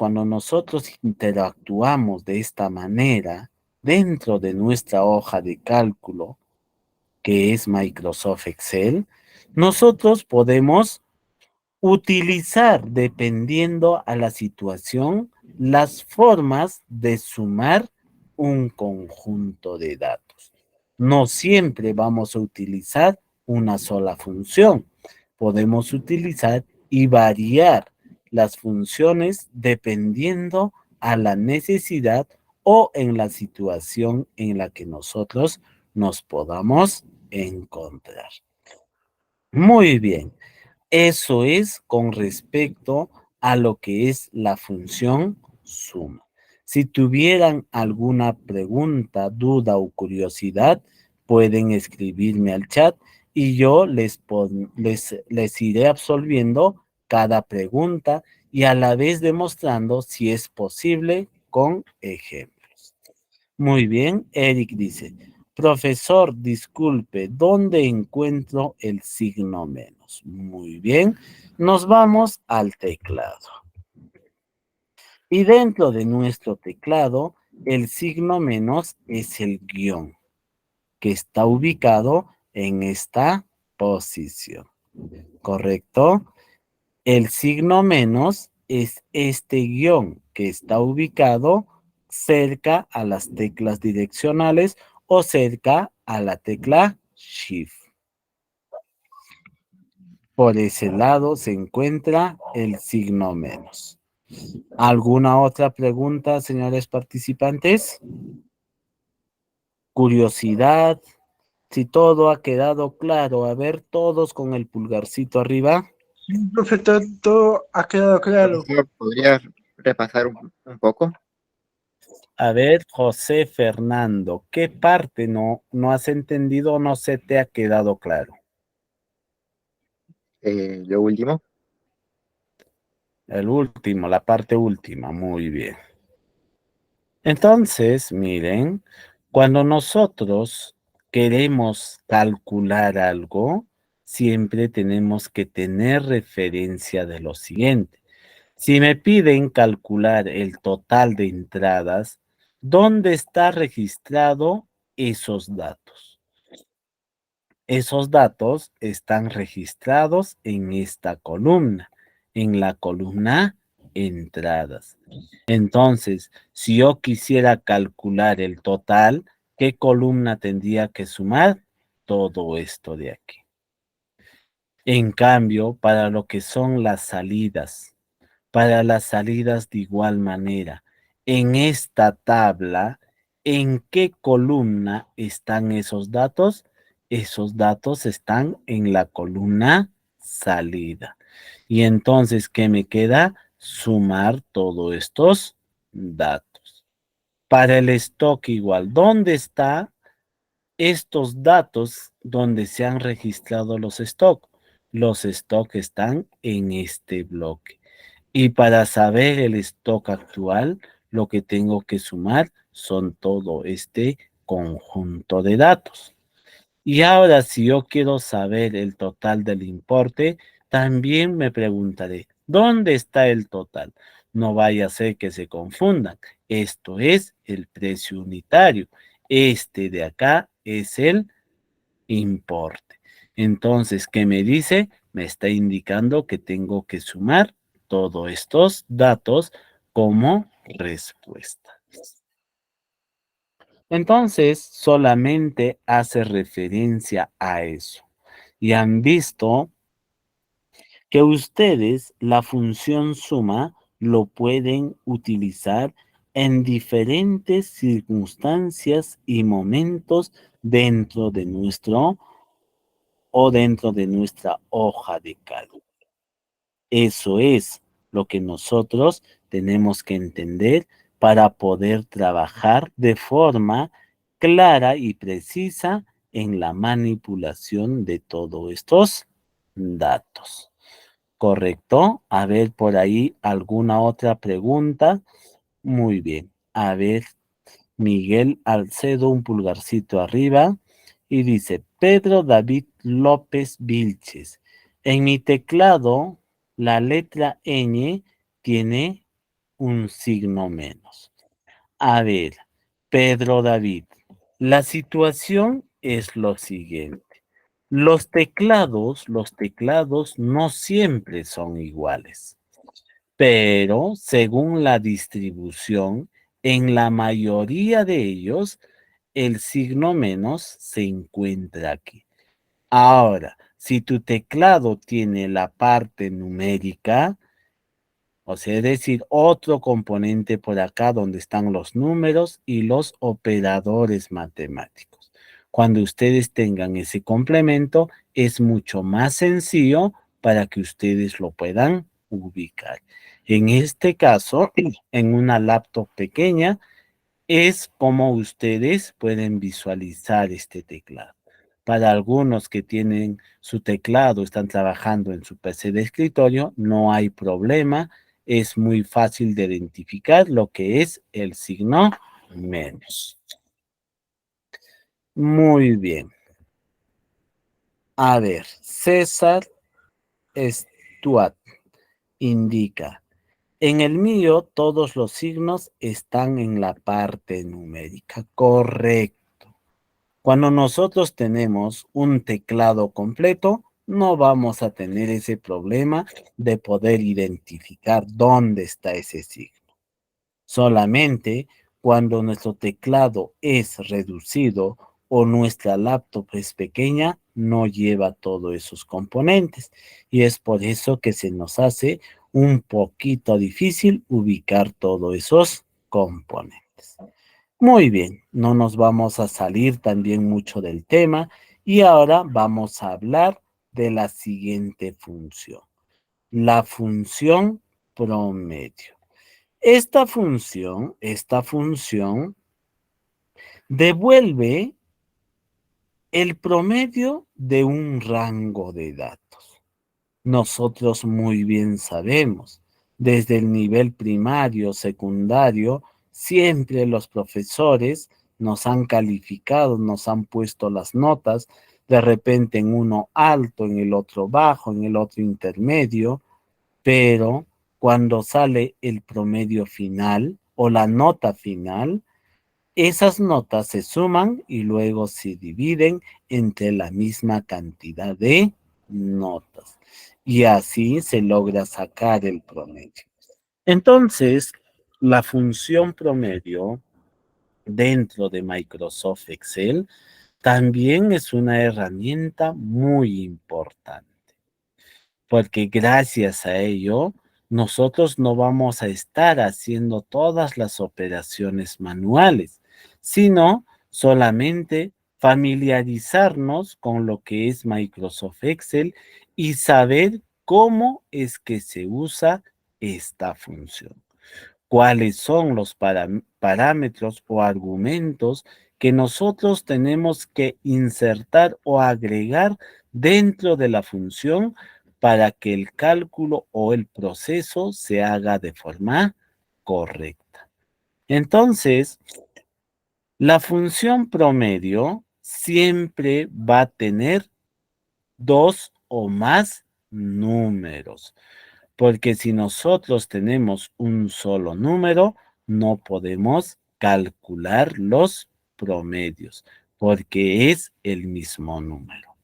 interactuamos de esta manera dentro de nuestra hoja de cálculo, que es Microsoft Excel, nosotros podemos utilizar, dependiendo a la situación, las formas de sumar un conjunto de datos. No siempre vamos a utilizar una sola función. Podemos utilizar y variar las funciones dependiendo a la necesidad o en la situación en la que nosotros nos podamos encontrar. Muy bien. Eso es con respecto a lo que es la función suma. Si tuvieran alguna pregunta, duda o curiosidad, pueden escribirme al chat y yo les iré absolviendo cada pregunta y a la vez demostrando si es posible con ejemplos. Muy bien, Eric dice, profesor, disculpe, ¿dónde encuentro el signo menos? Muy bien, nos vamos al teclado. Y dentro de nuestro teclado, el signo menos es el guión, que está ubicado en esta posición. ¿Correcto? El signo menos es este guión que está ubicado cerca a las teclas direccionales o cerca a la tecla Shift. Por ese lado se encuentra el signo menos. ¿Alguna otra pregunta, señores participantes? Curiosidad, si todo ha quedado claro, a ver todos con el pulgarcito arriba. Sí, profe, todo ha quedado claro. Profesor, ¿podría repasar un poco? A ver, José Fernando, ¿qué parte no has entendido o no se te ha quedado claro? Lo último. El último, la parte última, muy bien. Entonces, miren, cuando nosotros queremos calcular algo, siempre tenemos que tener referencia de lo siguiente. Si me piden calcular el total de entradas, ¿dónde está registrado esos datos? Esos datos están registrados en esta columna, en la columna entradas. Entonces, si yo quisiera calcular el total, ¿qué columna tendría que sumar? Todo esto de aquí. En cambio, para lo que son las salidas, de igual manera, en esta tabla, ¿en qué columna están esos datos? Esos datos están en la columna salida. Y entonces, ¿qué me queda? Sumar todos estos datos. Para el stock igual, ¿dónde están estos datos donde se han registrado los stock? Los stock están en este bloque. Y para saber el stock actual, lo que tengo que sumar son todo este conjunto de datos. Y ahora, si yo quiero saber el total del importe, también me preguntaré, ¿dónde está el total? No vaya a ser que se confundan. Esto es el precio unitario. Este de acá es el importe. Entonces, ¿qué me dice? Me está indicando que tengo que sumar todos estos datos como respuesta. Entonces, solamente hace referencia a eso. Y han visto que ustedes la función suma lo pueden utilizar en diferentes circunstancias y momentos dentro de nuestra hoja de cálculo. Eso es lo que nosotros tenemos que entender para poder trabajar de forma clara y precisa en la manipulación de todos estos datos. ¿Correcto? A ver, por ahí, ¿alguna otra pregunta? Muy bien. A ver, Miguel Alcedo, un pulgarcito arriba, y dice, Pedro David López Vilches. En mi teclado, la letra ñ tiene un signo menos. A ver, Pedro David, la situación es lo siguiente. Los teclados no siempre son iguales, pero según la distribución, en la mayoría de ellos, el signo menos se encuentra aquí. Ahora, si tu teclado tiene la parte numérica, o sea, es decir, otro componente por acá donde están los números y los operadores matemáticos. Cuando ustedes tengan ese complemento, es mucho más sencillo para que ustedes lo puedan ubicar. En este caso, en una laptop pequeña, es como ustedes pueden visualizar este teclado. Para algunos que tienen su teclado, están trabajando en su PC de escritorio, no hay problema. Es muy fácil de identificar lo que es el signo menos. Muy bien. A ver, César Stuart indica, en el mío todos los signos están en la parte numérica. Correcto. Cuando nosotros tenemos un teclado completo, no vamos a tener ese problema de poder identificar dónde está ese signo. Solamente cuando nuestro teclado es reducido o nuestra laptop es pequeña, no lleva todos esos componentes. Y es por eso que se nos hace un poquito difícil ubicar todos esos componentes. Muy bien, no nos vamos a salir también mucho del tema y ahora vamos a hablar de la siguiente función, la función promedio. Esta función devuelve el promedio de un rango de datos. Nosotros muy bien sabemos, desde el nivel primario, secundario, siempre los profesores nos han calificado, nos han puesto las notas, de repente en uno alto, en el otro bajo, en el otro intermedio, pero cuando sale el promedio final o la nota final, esas notas se suman y luego se dividen entre la misma cantidad de notas. Y así se logra sacar el promedio. Entonces, la función promedio dentro de Microsoft Excel también es una herramienta muy importante, porque gracias a ello, nosotros no vamos a estar haciendo todas las operaciones manuales, sino solamente familiarizarnos con lo que es Microsoft Excel y saber cómo es que se usa esta función. ¿Cuáles son los parámetros o argumentos que nosotros tenemos que insertar o agregar dentro de la función para que el cálculo o el proceso se haga de forma correcta? Entonces, la función promedio siempre va a tener dos o más números, porque si nosotros tenemos un solo número, no podemos calcular los promedios, porque es el mismo número.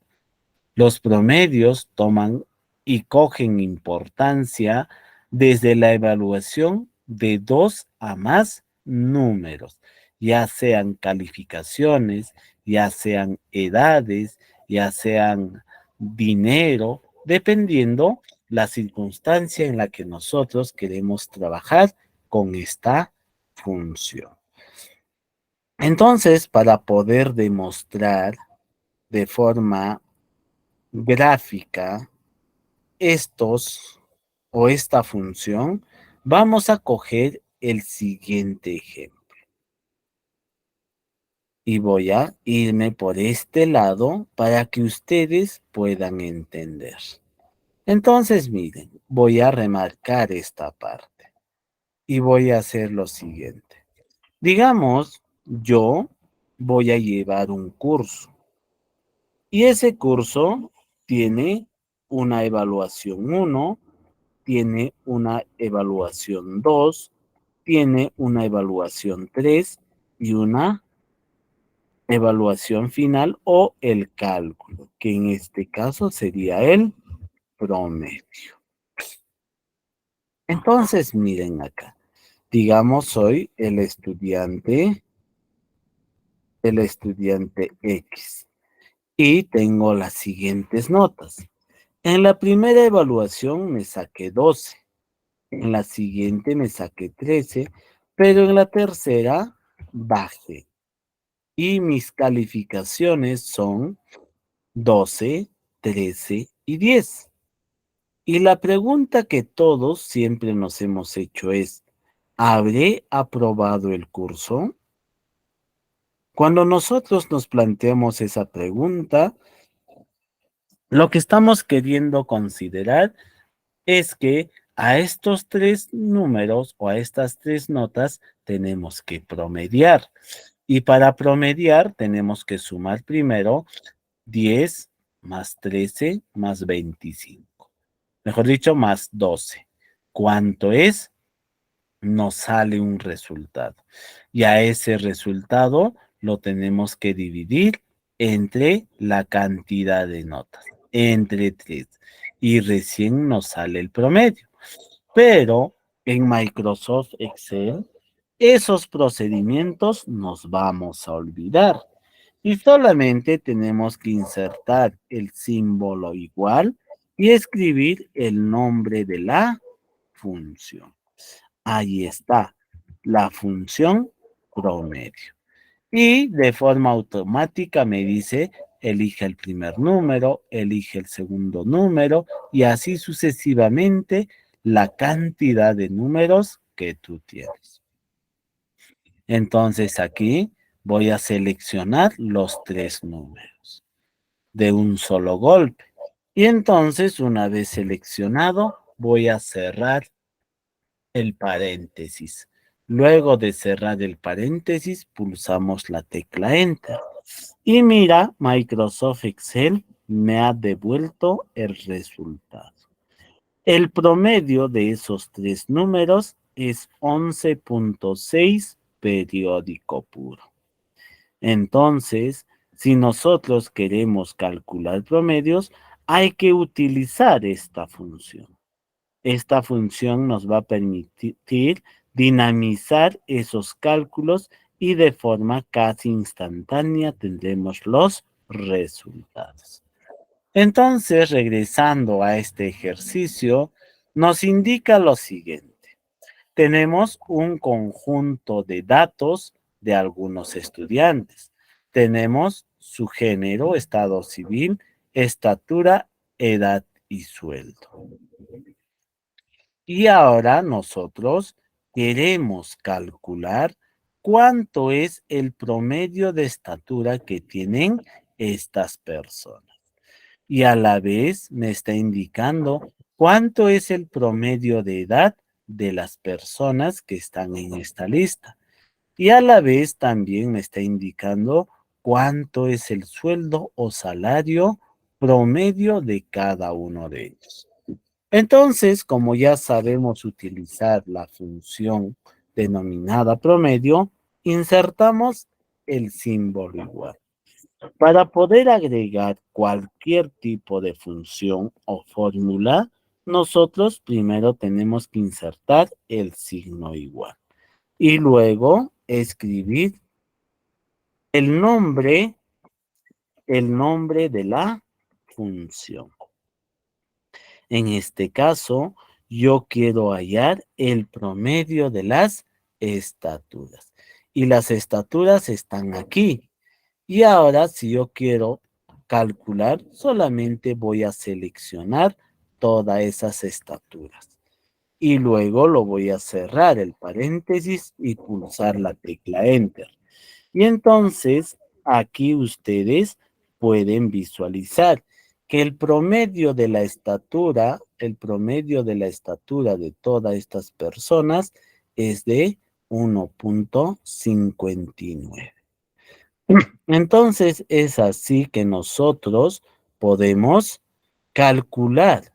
Los promedios toman y cogen importancia desde la evaluación de dos a más números, ya sean calificaciones, ya sean edades, ya sean dinero, dependiendo la circunstancia en la que nosotros queremos trabajar con esta función. Entonces, para poder demostrar de forma gráfica estos o esta función, vamos a coger el siguiente ejemplo. Y voy a irme por este lado para que ustedes puedan entender. Entonces, miren, voy a remarcar esta parte y voy a hacer lo siguiente. Digamos, yo voy a llevar un curso y ese curso tiene una evaluación 1, tiene una evaluación 2, tiene una evaluación 3 y una evaluación final o el cálculo, que en este caso sería el promedio. Entonces, miren acá. Digamos, soy el estudiante X y tengo las siguientes notas. En la primera evaluación me saqué 12, en la siguiente me saqué 13, pero en la tercera bajé. Y mis calificaciones son 12, 13 y 10. Y la pregunta que todos siempre nos hemos hecho es, ¿habré aprobado el curso? Cuando nosotros nos planteamos esa pregunta, lo que estamos queriendo considerar es que a estos tres números o a estas tres notas tenemos que promediar. Y para promediar tenemos que sumar primero 10 más 13 más 25. Mejor dicho, más 12. ¿Cuánto es? Nos sale un resultado. Y a ese resultado lo tenemos que dividir entre la cantidad de notas, entre 3. Y recién nos sale el promedio. Pero en Microsoft Excel, esos procedimientos nos vamos a olvidar. Y solamente tenemos que insertar el símbolo igual y escribir el nombre de la función. Ahí está, la función promedio. Y de forma automática me dice, elige el primer número, elige el segundo número y así sucesivamente la cantidad de números que tú tienes. Entonces aquí voy a seleccionar los tres números de un solo golpe. Y entonces una vez seleccionado voy a cerrar el paréntesis. Luego de cerrar el paréntesis, pulsamos la tecla Enter. Y mira, Microsoft Excel me ha devuelto el resultado. El promedio de esos tres números es 11.6 periódico puro. Entonces, si nosotros queremos calcular promedios, hay que utilizar esta función. Esta función nos va a permitir dinamizar esos cálculos y de forma casi instantánea tendremos los resultados. Entonces, regresando a este ejercicio, nos indica lo siguiente. Tenemos un conjunto de datos de algunos estudiantes. Tenemos su género, estado civil, estatura, edad y sueldo. Y ahora nosotros queremos calcular cuánto es el promedio de estatura que tienen estas personas. Y a la vez me está indicando cuánto es el promedio de edad de las personas que están en esta lista. Y a la vez también me está indicando cuánto es el sueldo o salario promedio de cada uno de ellos. Entonces, como ya sabemos utilizar la función denominada promedio, insertamos el símbolo igual. Para poder agregar cualquier tipo de función o fórmula, nosotros primero tenemos que insertar el signo igual y luego escribir el nombre de la función. En este caso, yo quiero hallar el promedio de las estaturas. Y las estaturas están aquí. Y ahora, si yo quiero calcular, solamente voy a seleccionar todas esas estaturas. Y luego lo voy a cerrar el paréntesis y pulsar la tecla Enter. Y entonces, aquí ustedes pueden visualizar que el promedio de la estatura de todas estas personas es de 1.59. Entonces es así que nosotros podemos calcular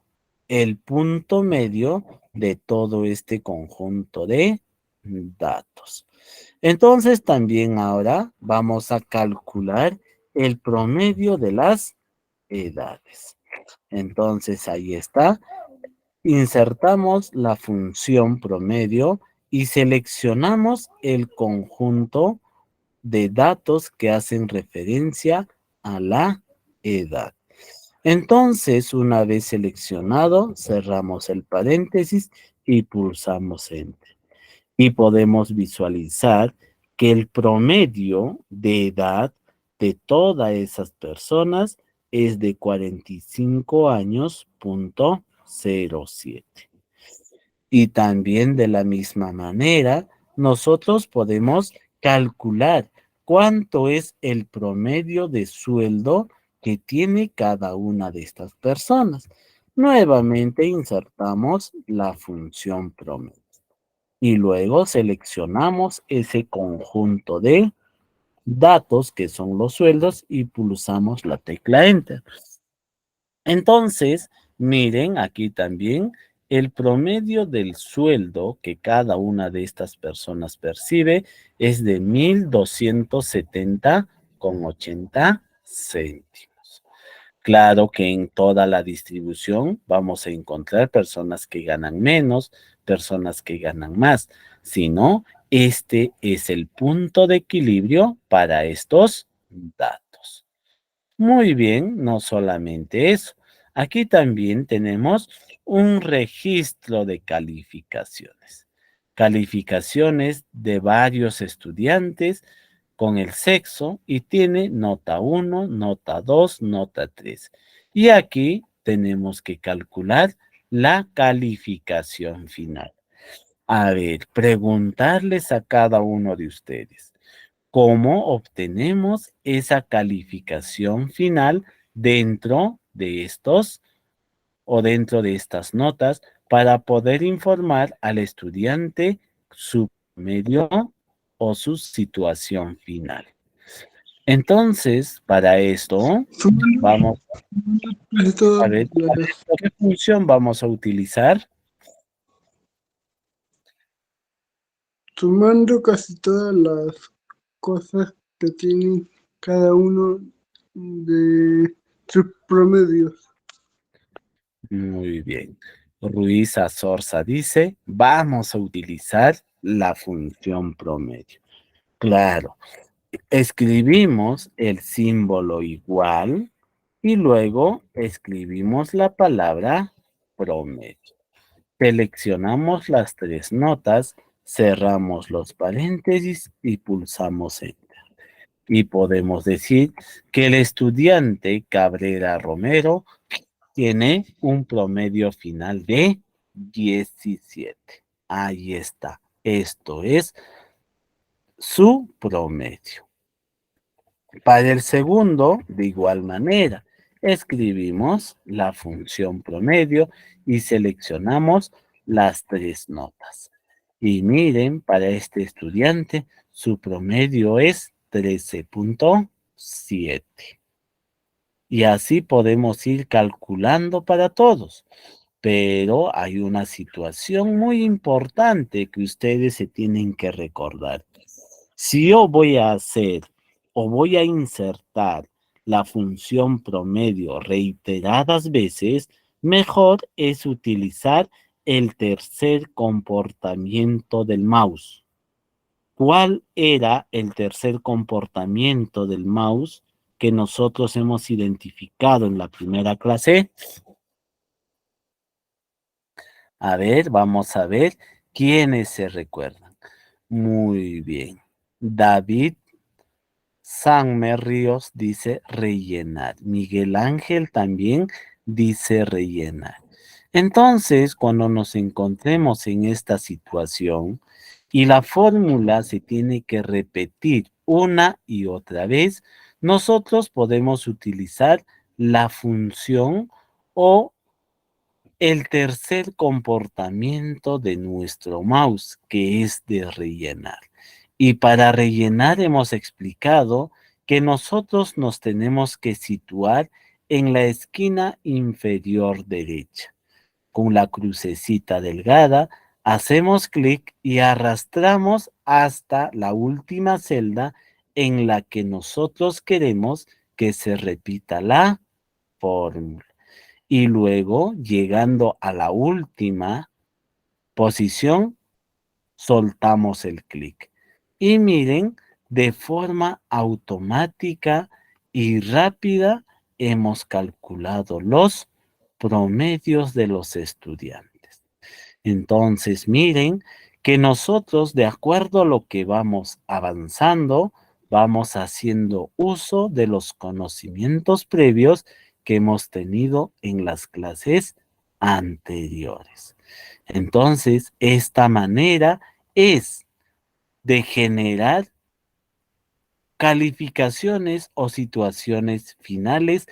el punto medio de todo este conjunto de datos. Entonces también ahora vamos a calcular el promedio de las edades. Entonces ahí está. Insertamos la función promedio y seleccionamos el conjunto de datos que hacen referencia a la edad. Entonces, una vez seleccionado, cerramos el paréntesis y pulsamos Enter. Y podemos visualizar que el promedio de edad de todas esas personas es de 45 años, punto 07. Y también de la misma manera, nosotros podemos calcular cuánto es el promedio de sueldo que tiene cada una de estas personas. Nuevamente insertamos la función promedio y luego seleccionamos ese conjunto de datos que son los sueldos y pulsamos la tecla Enter. Entonces, miren aquí también el promedio del sueldo que cada una de estas personas percibe es de 1.270,80 céntimos. Claro que en toda la distribución vamos a encontrar personas que ganan menos, personas que ganan más. Si no, este es el punto de equilibrio para estos datos. Muy bien, no solamente eso. Aquí también tenemos un registro de calificaciones. Calificaciones de varios estudiantes con el sexo y tiene nota 1, nota 2, nota 3. Y aquí tenemos que calcular la calificación final. A ver, preguntarles a cada uno de ustedes. ¿Cómo obtenemos esa calificación final dentro de estos o dentro de estas notas para poder informar al estudiante su medio o su situación final? Entonces, para esto, vamos a ver qué función vamos a utilizar. Sumando casi todas las cosas que tienen cada uno de sus promedios. Muy bien. Ruiz Azorza dice, vamos a utilizar la función promedio. Claro, escribimos el símbolo igual y luego escribimos la palabra promedio. Seleccionamos las tres notas, cerramos los paréntesis y pulsamos Enter. Y podemos decir que el estudiante Cabrera Romero tiene un promedio final de 17. Ahí está. Esto es su promedio. Para el segundo, de igual manera, escribimos la función promedio y seleccionamos las tres notas. Y miren, para este estudiante, su promedio es 13.7. Y así podemos ir calculando para todos. Pero hay una situación muy importante que ustedes se tienen que recordar. Si yo voy a hacer o voy a insertar la función promedio reiteradas veces, mejor es utilizar el tercer comportamiento del mouse. ¿Cuál era el tercer comportamiento del mouse que nosotros hemos identificado en la primera clase? A ver, vamos a ver quiénes se recuerdan. Muy bien. David Sanmer Ríos dice rellenar. Miguel Ángel también dice rellenar. Entonces, cuando nos encontremos en esta situación y la fórmula se tiene que repetir una y otra vez, nosotros podemos utilizar la función o el tercer comportamiento de nuestro mouse, que es de rellenar. Y para rellenar hemos explicado que nosotros nos tenemos que situar en la esquina inferior derecha. Con la crucecita delgada, hacemos clic y arrastramos hasta la última celda en la que nosotros queremos que se repita la fórmula. Y luego, llegando a la última posición, soltamos el clic. Y miren, de forma automática y rápida hemos calculado los promedios de los estudiantes. Entonces, miren que nosotros, de acuerdo a lo que vamos avanzando, vamos haciendo uso de los conocimientos previos que hemos tenido en las clases anteriores. Entonces, esta manera es de generar calificaciones o situaciones finales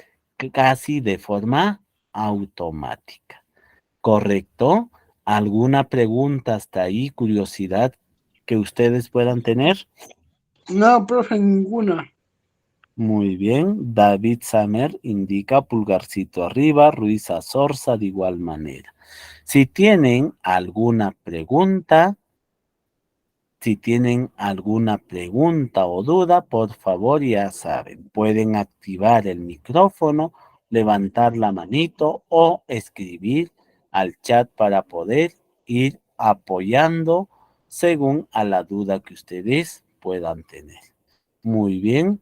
casi de forma automática. ¿Correcto? ¿Alguna pregunta hasta ahí, curiosidad que ustedes puedan tener? No, profe, ninguna. Muy bien. David Samer indica pulgarcito arriba, Ruiz Azorza de igual manera. Si tienen alguna pregunta, o duda, por favor, ya saben, pueden activar el micrófono, levantar la manito o escribir al chat para poder ir apoyando según a la duda que ustedes puedan tener. Muy bien.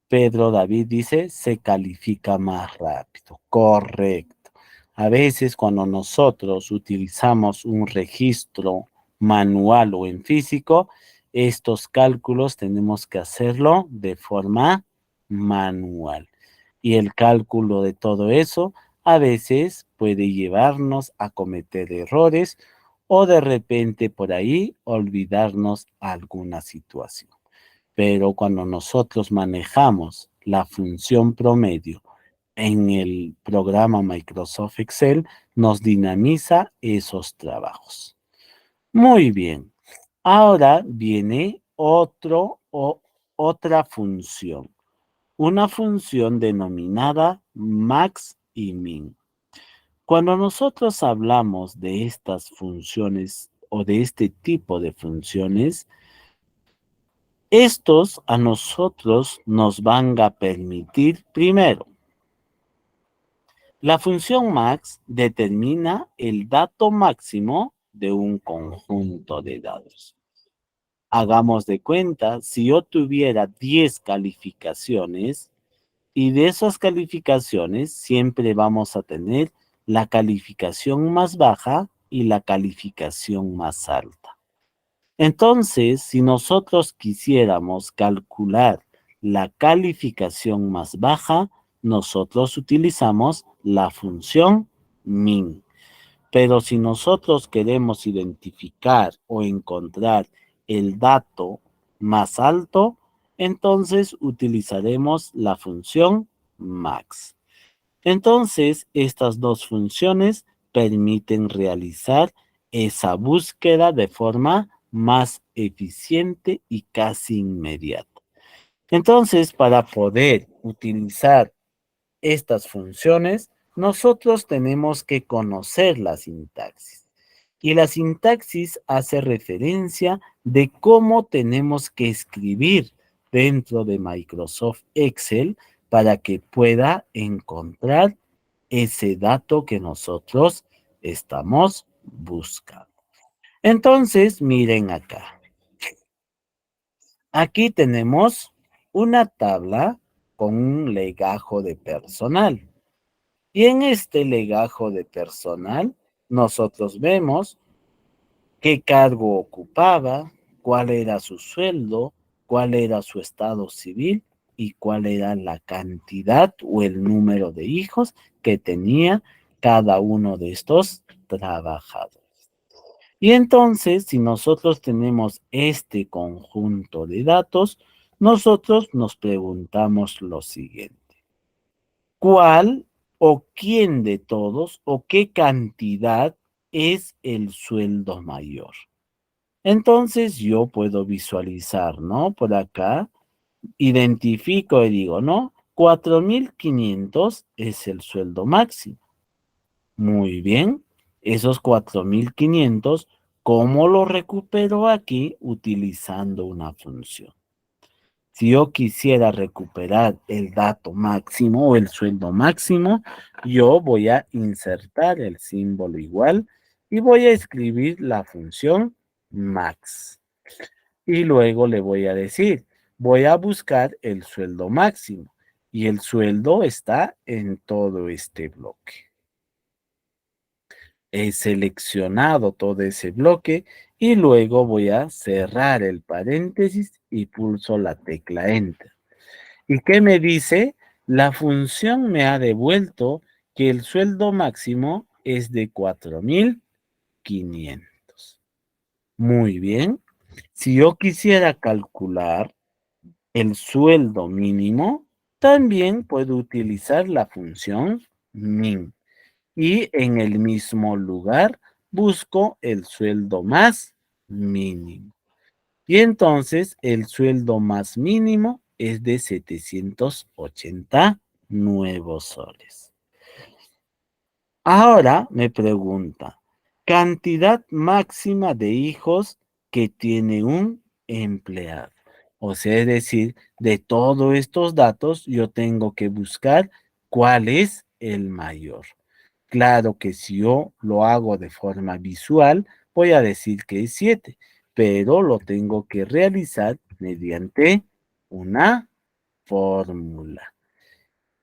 Pedro David dice, se califica más rápido. Correcto. A veces cuando nosotros utilizamos un registro manual o en físico, estos cálculos tenemos que hacerlo de forma manual. Y el cálculo de todo eso a veces puede llevarnos a cometer errores o de repente por ahí olvidarnos alguna situación. Pero cuando nosotros manejamos la función promedio en el programa Microsoft Excel, nos dinamiza esos trabajos. Muy bien. Ahora viene otra función. Una función denominada max y min. Cuando nosotros hablamos de estas funciones o de este tipo de funciones, estos a nosotros nos van a permitir, primero, la función max determina el dato máximo de un conjunto de datos. Hagamos de cuenta, si yo tuviera 10 calificaciones y de esas calificaciones siempre vamos a tener la calificación más baja y la calificación más alta. Entonces, si nosotros quisiéramos calcular la calificación más baja, nosotros utilizamos la función min. Pero si nosotros queremos identificar o encontrar el dato más alto, entonces utilizaremos la función max. Entonces, estas dos funciones permiten realizar esa búsqueda de forma más eficiente y casi inmediata. Entonces, para poder utilizar estas funciones, nosotros tenemos que conocer la sintaxis. Y la sintaxis hace referencia de cómo tenemos que escribir dentro de Microsoft Excel para que pueda encontrar ese dato que nosotros estamos buscando. Entonces, miren acá. Aquí tenemos una tabla con un legajo de personal. Y en este legajo de personal, nosotros vemos qué cargo ocupaba, cuál era su sueldo, cuál era su estado civil y cuál era la cantidad o el número de hijos que tenía cada uno de estos trabajadores. Y entonces, si nosotros tenemos este conjunto de datos, nosotros nos preguntamos lo siguiente. ¿Cuál o quién de todos o qué cantidad es el sueldo mayor? Entonces yo puedo visualizar, ¿no? Por acá, identifico y digo, ¿no? 4.500 es el sueldo máximo. Muy bien. Esos 4.500, ¿cómo lo recupero aquí? Utilizando una función. Si yo quisiera recuperar el dato máximo o el sueldo máximo, yo voy a insertar el símbolo igual y voy a escribir la función max. Y luego le voy a decir, voy a buscar el sueldo máximo. Y el sueldo está en todo este bloque. He seleccionado todo ese bloque y luego voy a cerrar el paréntesis y pulso la tecla Enter. ¿Y qué me dice? La función me ha devuelto que el sueldo máximo es de 4.500. Muy bien. Si yo quisiera calcular el sueldo mínimo, también puedo utilizar la función min. Y en el mismo lugar busco el sueldo más mínimo. Y entonces el sueldo más mínimo es de 780 nuevos soles. Ahora me pregunta, cantidad máxima de hijos que tiene un empleado. O sea, es decir, de todos estos datos yo tengo que buscar cuál es el mayor. Claro que si yo lo hago de forma visual, voy a decir que es 7, pero lo tengo que realizar mediante una fórmula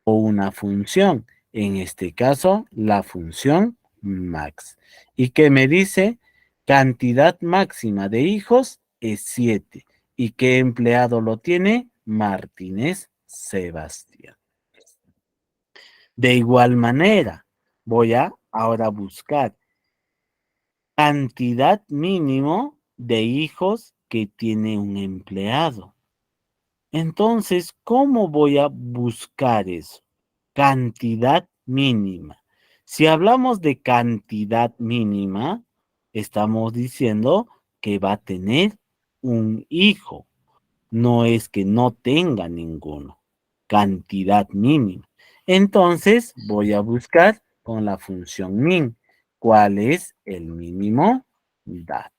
o una función. En este caso, la función max. ¿Y qué me dice? Cantidad máxima de hijos es 7. ¿Y qué empleado lo tiene? Martínez Sebastián. De igual manera, voy a ahora buscar cantidad mínimo de hijos que tiene un empleado. Entonces, ¿cómo voy a buscar eso? Cantidad mínima. Si hablamos de cantidad mínima, estamos diciendo que va a tener un hijo. No es que no tenga ninguno. Cantidad mínima. Entonces, voy a buscar con la función min. ¿Cuál es el mínimo dato?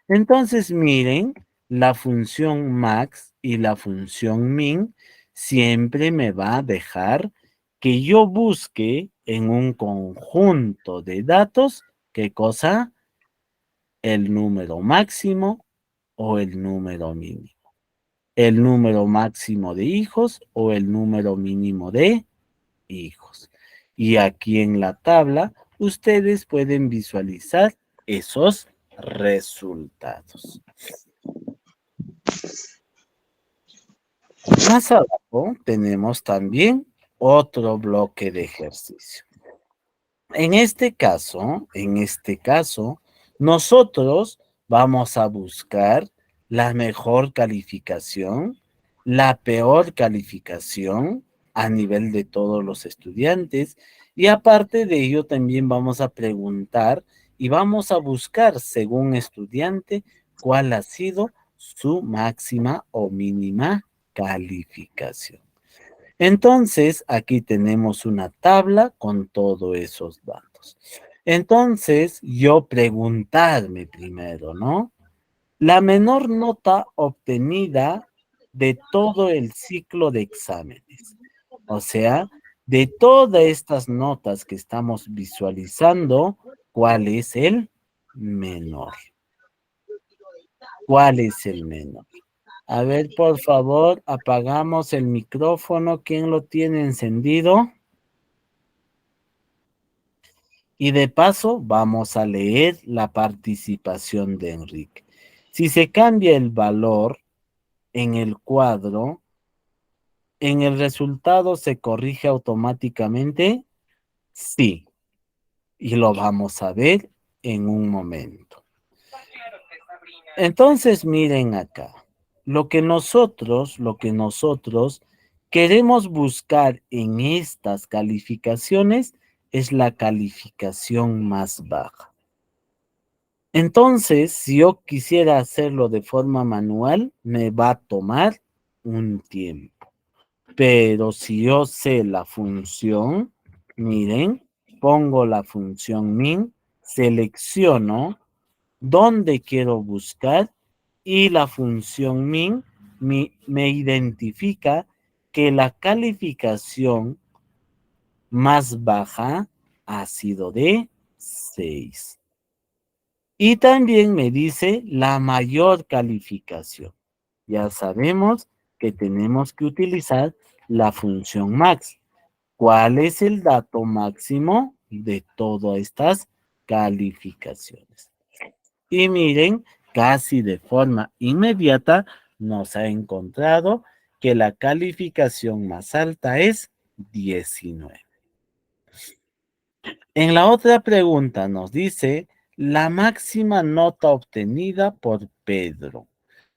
Entonces, miren, la función max y la función min siempre me va a dejar que yo busque en un conjunto de datos, ¿qué cosa? El número máximo o el número mínimo. El número máximo de hijos o el número mínimo de hijos. Y aquí en la tabla, ustedes pueden visualizar esos resultados. Más abajo tenemos también otro bloque de ejercicio. En este caso, nosotros vamos a buscar la mejor calificación, la peor calificación a nivel de todos los estudiantes y aparte de ello también vamos a preguntar y vamos a buscar según estudiante cuál ha sido su máxima o mínima calificación. Entonces, aquí tenemos una tabla con todos esos datos. Entonces, yo preguntarme primero, ¿no? La menor nota obtenida de todo el ciclo de exámenes. O sea, de todas estas notas que estamos visualizando, ¿cuál es el menor? ¿Cuál es el menor? A ver, por favor, apagamos el micrófono. ¿Quién lo tiene encendido? Y de paso, vamos a leer la participación de Enrique. Si se cambia el valor en el cuadro, ¿en el resultado se corrige automáticamente? Sí. Y lo vamos a ver en un momento. Entonces, miren acá. Lo que nosotros queremos buscar en estas calificaciones es la calificación más baja. Entonces, si yo quisiera hacerlo de forma manual, me va a tomar un tiempo. Pero si yo sé la función, miren, pongo la función min, selecciono dónde quiero buscar y la función min me identifica que la calificación más baja ha sido de 6. Y también me dice la mayor calificación. Ya sabemos que tenemos que utilizar la función max. ¿Cuál es el dato máximo de todas estas calificaciones? Y miren, casi de forma inmediata nos ha encontrado que la calificación más alta es 19. En la otra pregunta nos dice la máxima nota obtenida por Pedro.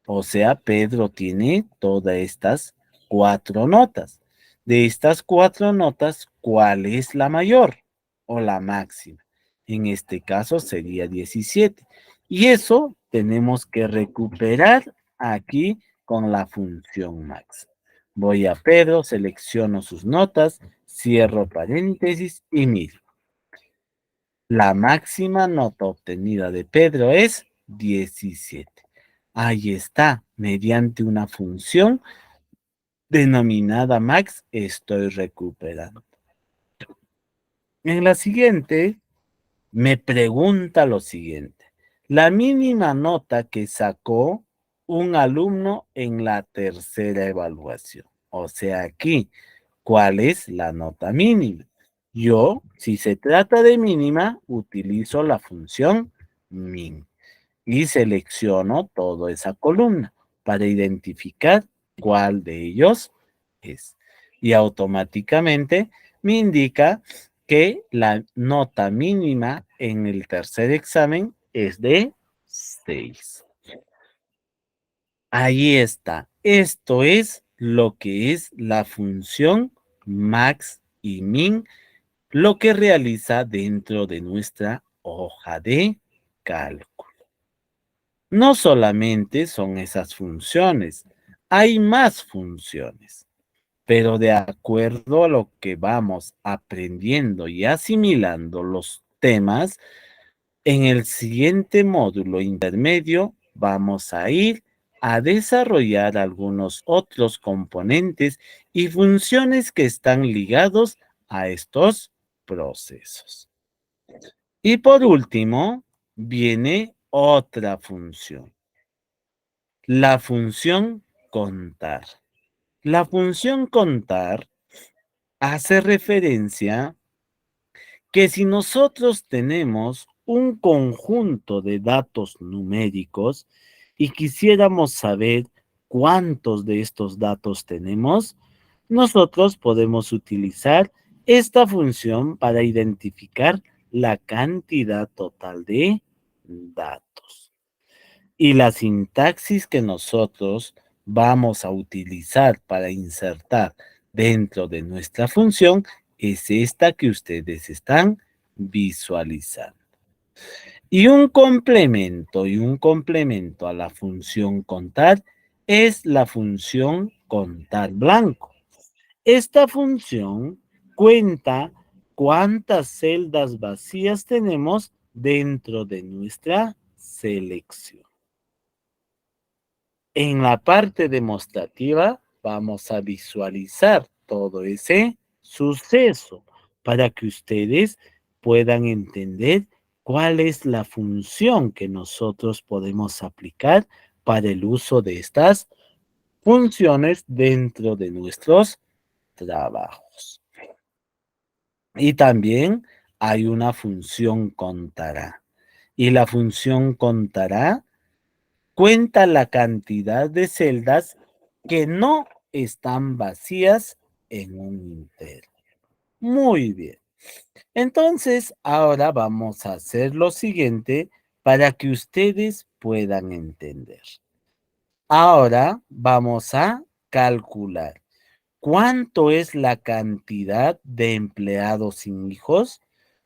O sea, Pedro tiene todas estas 4 notas. De estas 4 notas, ¿cuál es la mayor o la máxima? En este caso sería 17. Y eso tenemos que recuperar aquí con la función max. Voy a Pedro, selecciono sus notas, cierro paréntesis y miro. La máxima nota obtenida de Pedro es 17. Ahí está, mediante una función denominada max, estoy recuperando. En la siguiente, me pregunta lo siguiente. La mínima nota que sacó un alumno en la tercera evaluación. O sea, aquí, ¿cuál es la nota mínima? Yo, si se trata de mínima, utilizo la función min y selecciono toda esa columna para identificar cuál de ellos es. Y automáticamente me indica que la nota mínima en el tercer examen es de 6. Ahí está. Esto es lo que es la función max y min, lo que realiza dentro de nuestra hoja de cálculo. No solamente son esas funciones, hay más funciones, pero de acuerdo a lo que vamos aprendiendo y asimilando los temas, en el siguiente módulo intermedio vamos a ir a desarrollar algunos otros componentes y funciones que están ligados a estos procesos. Y por último, viene otra función. La función contar. La función contar hace referencia que si nosotros tenemos un conjunto de datos numéricos y quisiéramos saber cuántos de estos datos tenemos, nosotros podemos utilizar esta función para identificar la cantidad total de datos. Y la sintaxis que nosotros vamos a utilizar para insertar dentro de nuestra función es esta que ustedes están visualizando. Y un complemento a la función contar es la función contar blanco. Esta función cuenta cuántas celdas vacías tenemos dentro de nuestra selección. En la parte demostrativa vamos a visualizar todo ese suceso para que ustedes puedan entender cuál es la función que nosotros podemos aplicar para el uso de estas funciones dentro de nuestros trabajos. Y también hay una función contará. Y la función contará cuenta la cantidad de celdas que no están vacías en un interno. Muy bien. Entonces, ahora vamos a hacer lo siguiente para que ustedes puedan entender. Ahora vamos a calcular ¿cuánto es la cantidad de empleados sin hijos?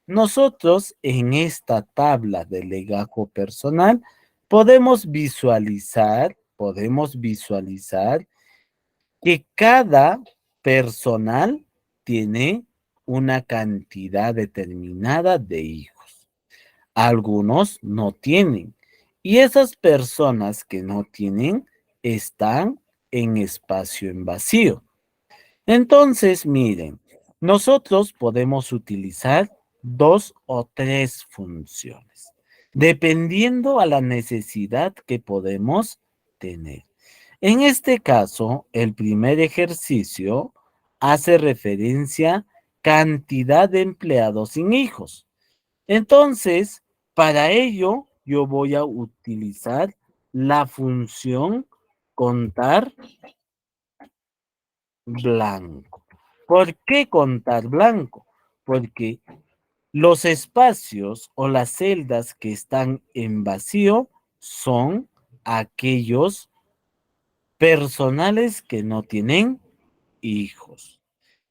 Nosotros en esta tabla de legajo personal podemos visualizar que cada personal tiene una cantidad determinada de hijos. Algunos no tienen. Y esas personas que no tienen están en espacio en vacío. Entonces, miren, nosotros podemos utilizar 2 o 3 funciones, dependiendo a la necesidad que podemos tener. En este caso, el primer ejercicio hace referencia a cantidad de empleados sin hijos. Entonces, para ello, yo voy a utilizar la función contar blanco. ¿Por qué contar blanco? Porque los espacios o las celdas que están en vacío son aquellos personales que no tienen hijos.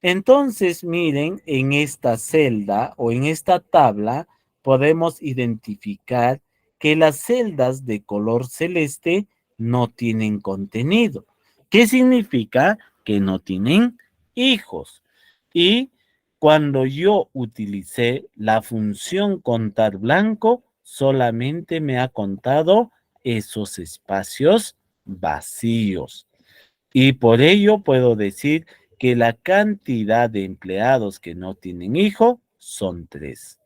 Entonces, miren, en esta celda o en esta tabla podemos identificar que las celdas de color celeste no tienen contenido. ¿Qué significa? Que no tienen hijos. Y cuando yo utilicé la función contar blanco, solamente me ha contado esos espacios vacíos. Y por ello puedo decir que la cantidad de empleados que no tienen hijo son 3.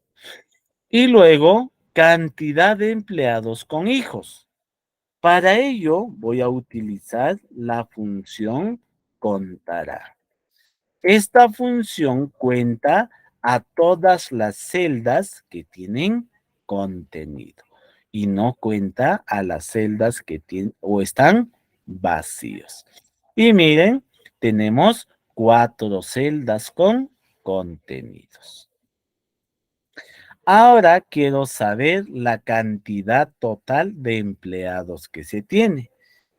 Y luego, cantidad de empleados con hijos. Para ello voy a utilizar la función contará. Esta función cuenta a todas las celdas que tienen contenido y no cuenta a las celdas que tienen o están vacíos. Y miren, tenemos 4 celdas con contenidos. Ahora quiero saber la cantidad total de empleados que se tiene.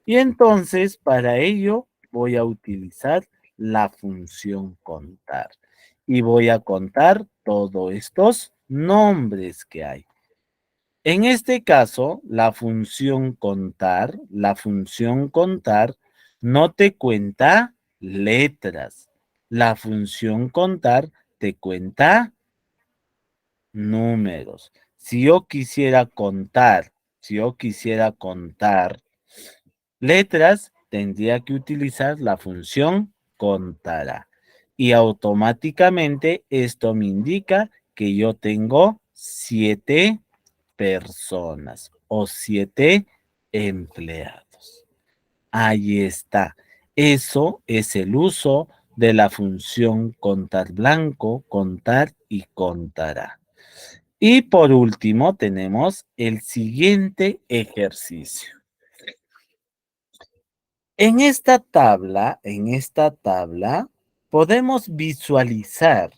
Y entonces, para ello, voy a utilizar la función contar. Y voy a contar todos estos nombres que hay. En este caso, la función contar no te cuenta letras. La función contar te cuenta números. Si yo quisiera contar letras, tendría que utilizar la función contará. Y automáticamente esto me indica que yo tengo 7 personas o 7 empleados. Ahí está. Eso es el uso de la función contar blanco, contar y contará. Y por último tenemos el siguiente ejercicio. En esta tabla, podemos visualizar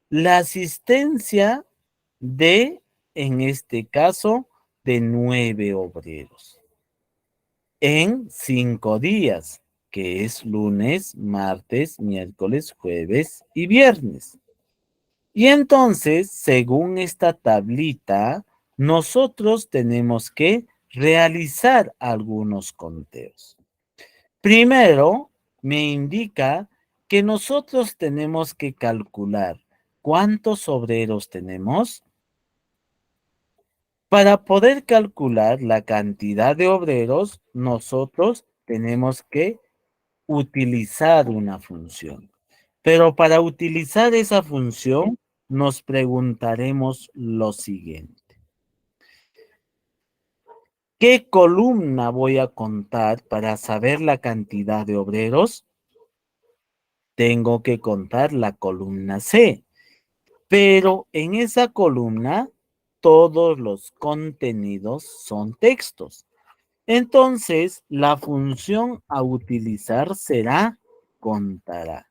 la asistencia de, en este caso, de 9 obreros en 5 días, que es lunes, martes, miércoles, jueves y viernes. Y entonces, según esta tablita, nosotros tenemos que realizar algunos conteos. Primero, me indica que nosotros tenemos que calcular cuántos obreros tenemos. Para poder calcular la cantidad de obreros, nosotros tenemos que utilizar una función. Pero para utilizar esa función, nos preguntaremos lo siguiente. ¿Qué columna voy a contar para saber la cantidad de obreros? Tengo que contar la columna C. Pero en esa columna, todos los contenidos son textos. Entonces, la función a utilizar será contará.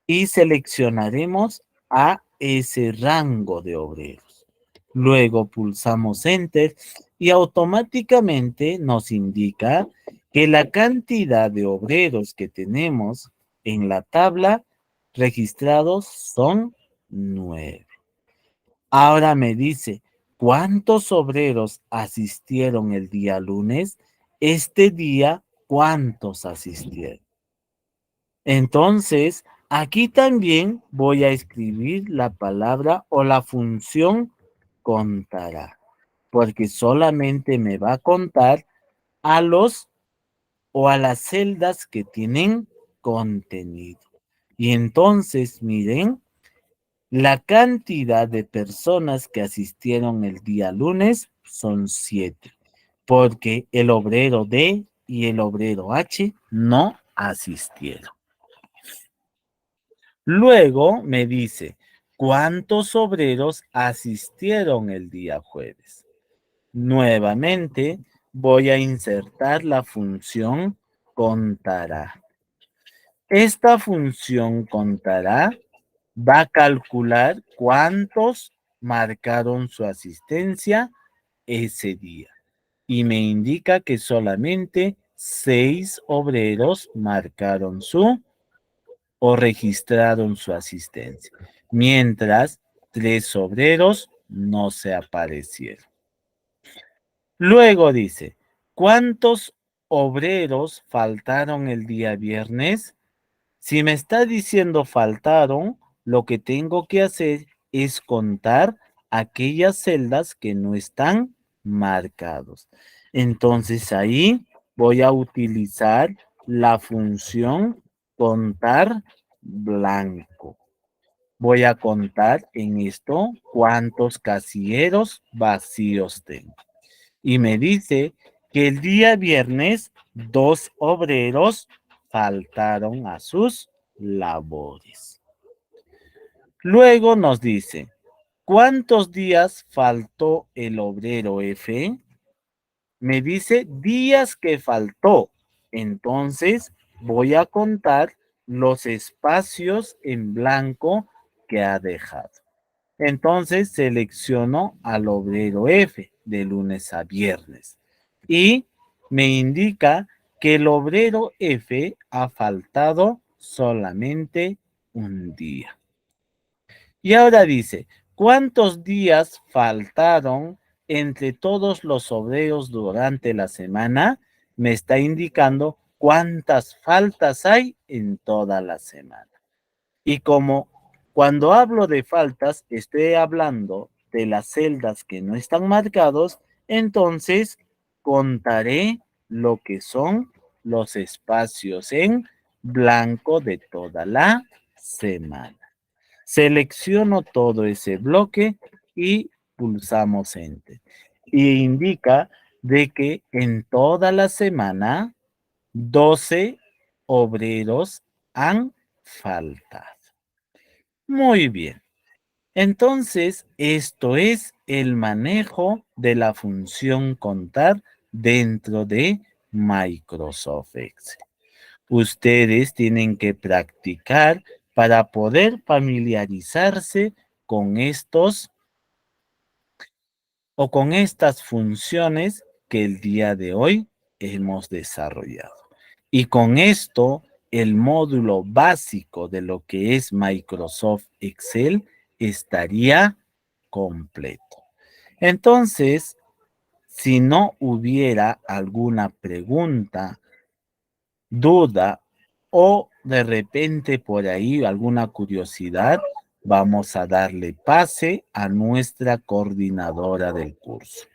Y seleccionaremos a ese rango de obreros. Luego pulsamos Enter y automáticamente nos indica que la cantidad de obreros que tenemos en la tabla registrados son 9. Ahora me dice, ¿cuántos obreros asistieron el día lunes? Este día, ¿cuántos asistieron? Entonces, aquí también voy a escribir la palabra o la función contará, porque solamente me va a contar a los o a las celdas que tienen contenido. Y entonces, miren, la cantidad de personas que asistieron el día lunes son 7, porque el obrero D y el obrero H no asistieron. Luego me dice, ¿cuántos obreros asistieron el día jueves? Nuevamente voy a insertar la función contará. Esta función contará va a calcular cuántos marcaron su asistencia ese día. Y me indica que solamente 6 obreros marcaron su o registraron su asistencia, mientras 3 obreros no se aparecieron. Luego dice, ¿cuántos obreros faltaron el día viernes? Si me está diciendo faltaron, lo que tengo que hacer es contar aquellas celdas que no están marcados. Entonces ahí voy a utilizar la función contar blanco. Voy a contar en esto cuántos casilleros vacíos tengo. Y me dice que el día viernes 2 obreros faltaron a sus labores. Luego nos dice, ¿cuántos días faltó el obrero F? Me dice días que faltó. Entonces voy a contar los espacios en blanco que ha dejado. Entonces selecciono al obrero F de lunes a viernes y me indica que el obrero F ha faltado solamente un día. Y ahora dice, ¿cuántos días faltaron entre todos los obreros durante la semana? Me está indicando cuántas faltas hay en toda la semana. Y como cuando hablo de faltas, estoy hablando de las celdas que no están marcados, entonces contaré lo que son los espacios en blanco de toda la semana. Selecciono todo ese bloque y pulsamos Enter. Y indica de que en toda la semana 12 obreros han faltado. Muy bien. Entonces, esto es el manejo de la función contar dentro de Microsoft Excel. Ustedes tienen que practicar para poder familiarizarse con estos o con estas funciones que el día de hoy hemos desarrollado. Y con esto, el módulo básico de lo que es Microsoft Excel estaría completo. Entonces, si no hubiera alguna pregunta, duda o de repente por ahí alguna curiosidad, vamos a darle pase a nuestra coordinadora del curso.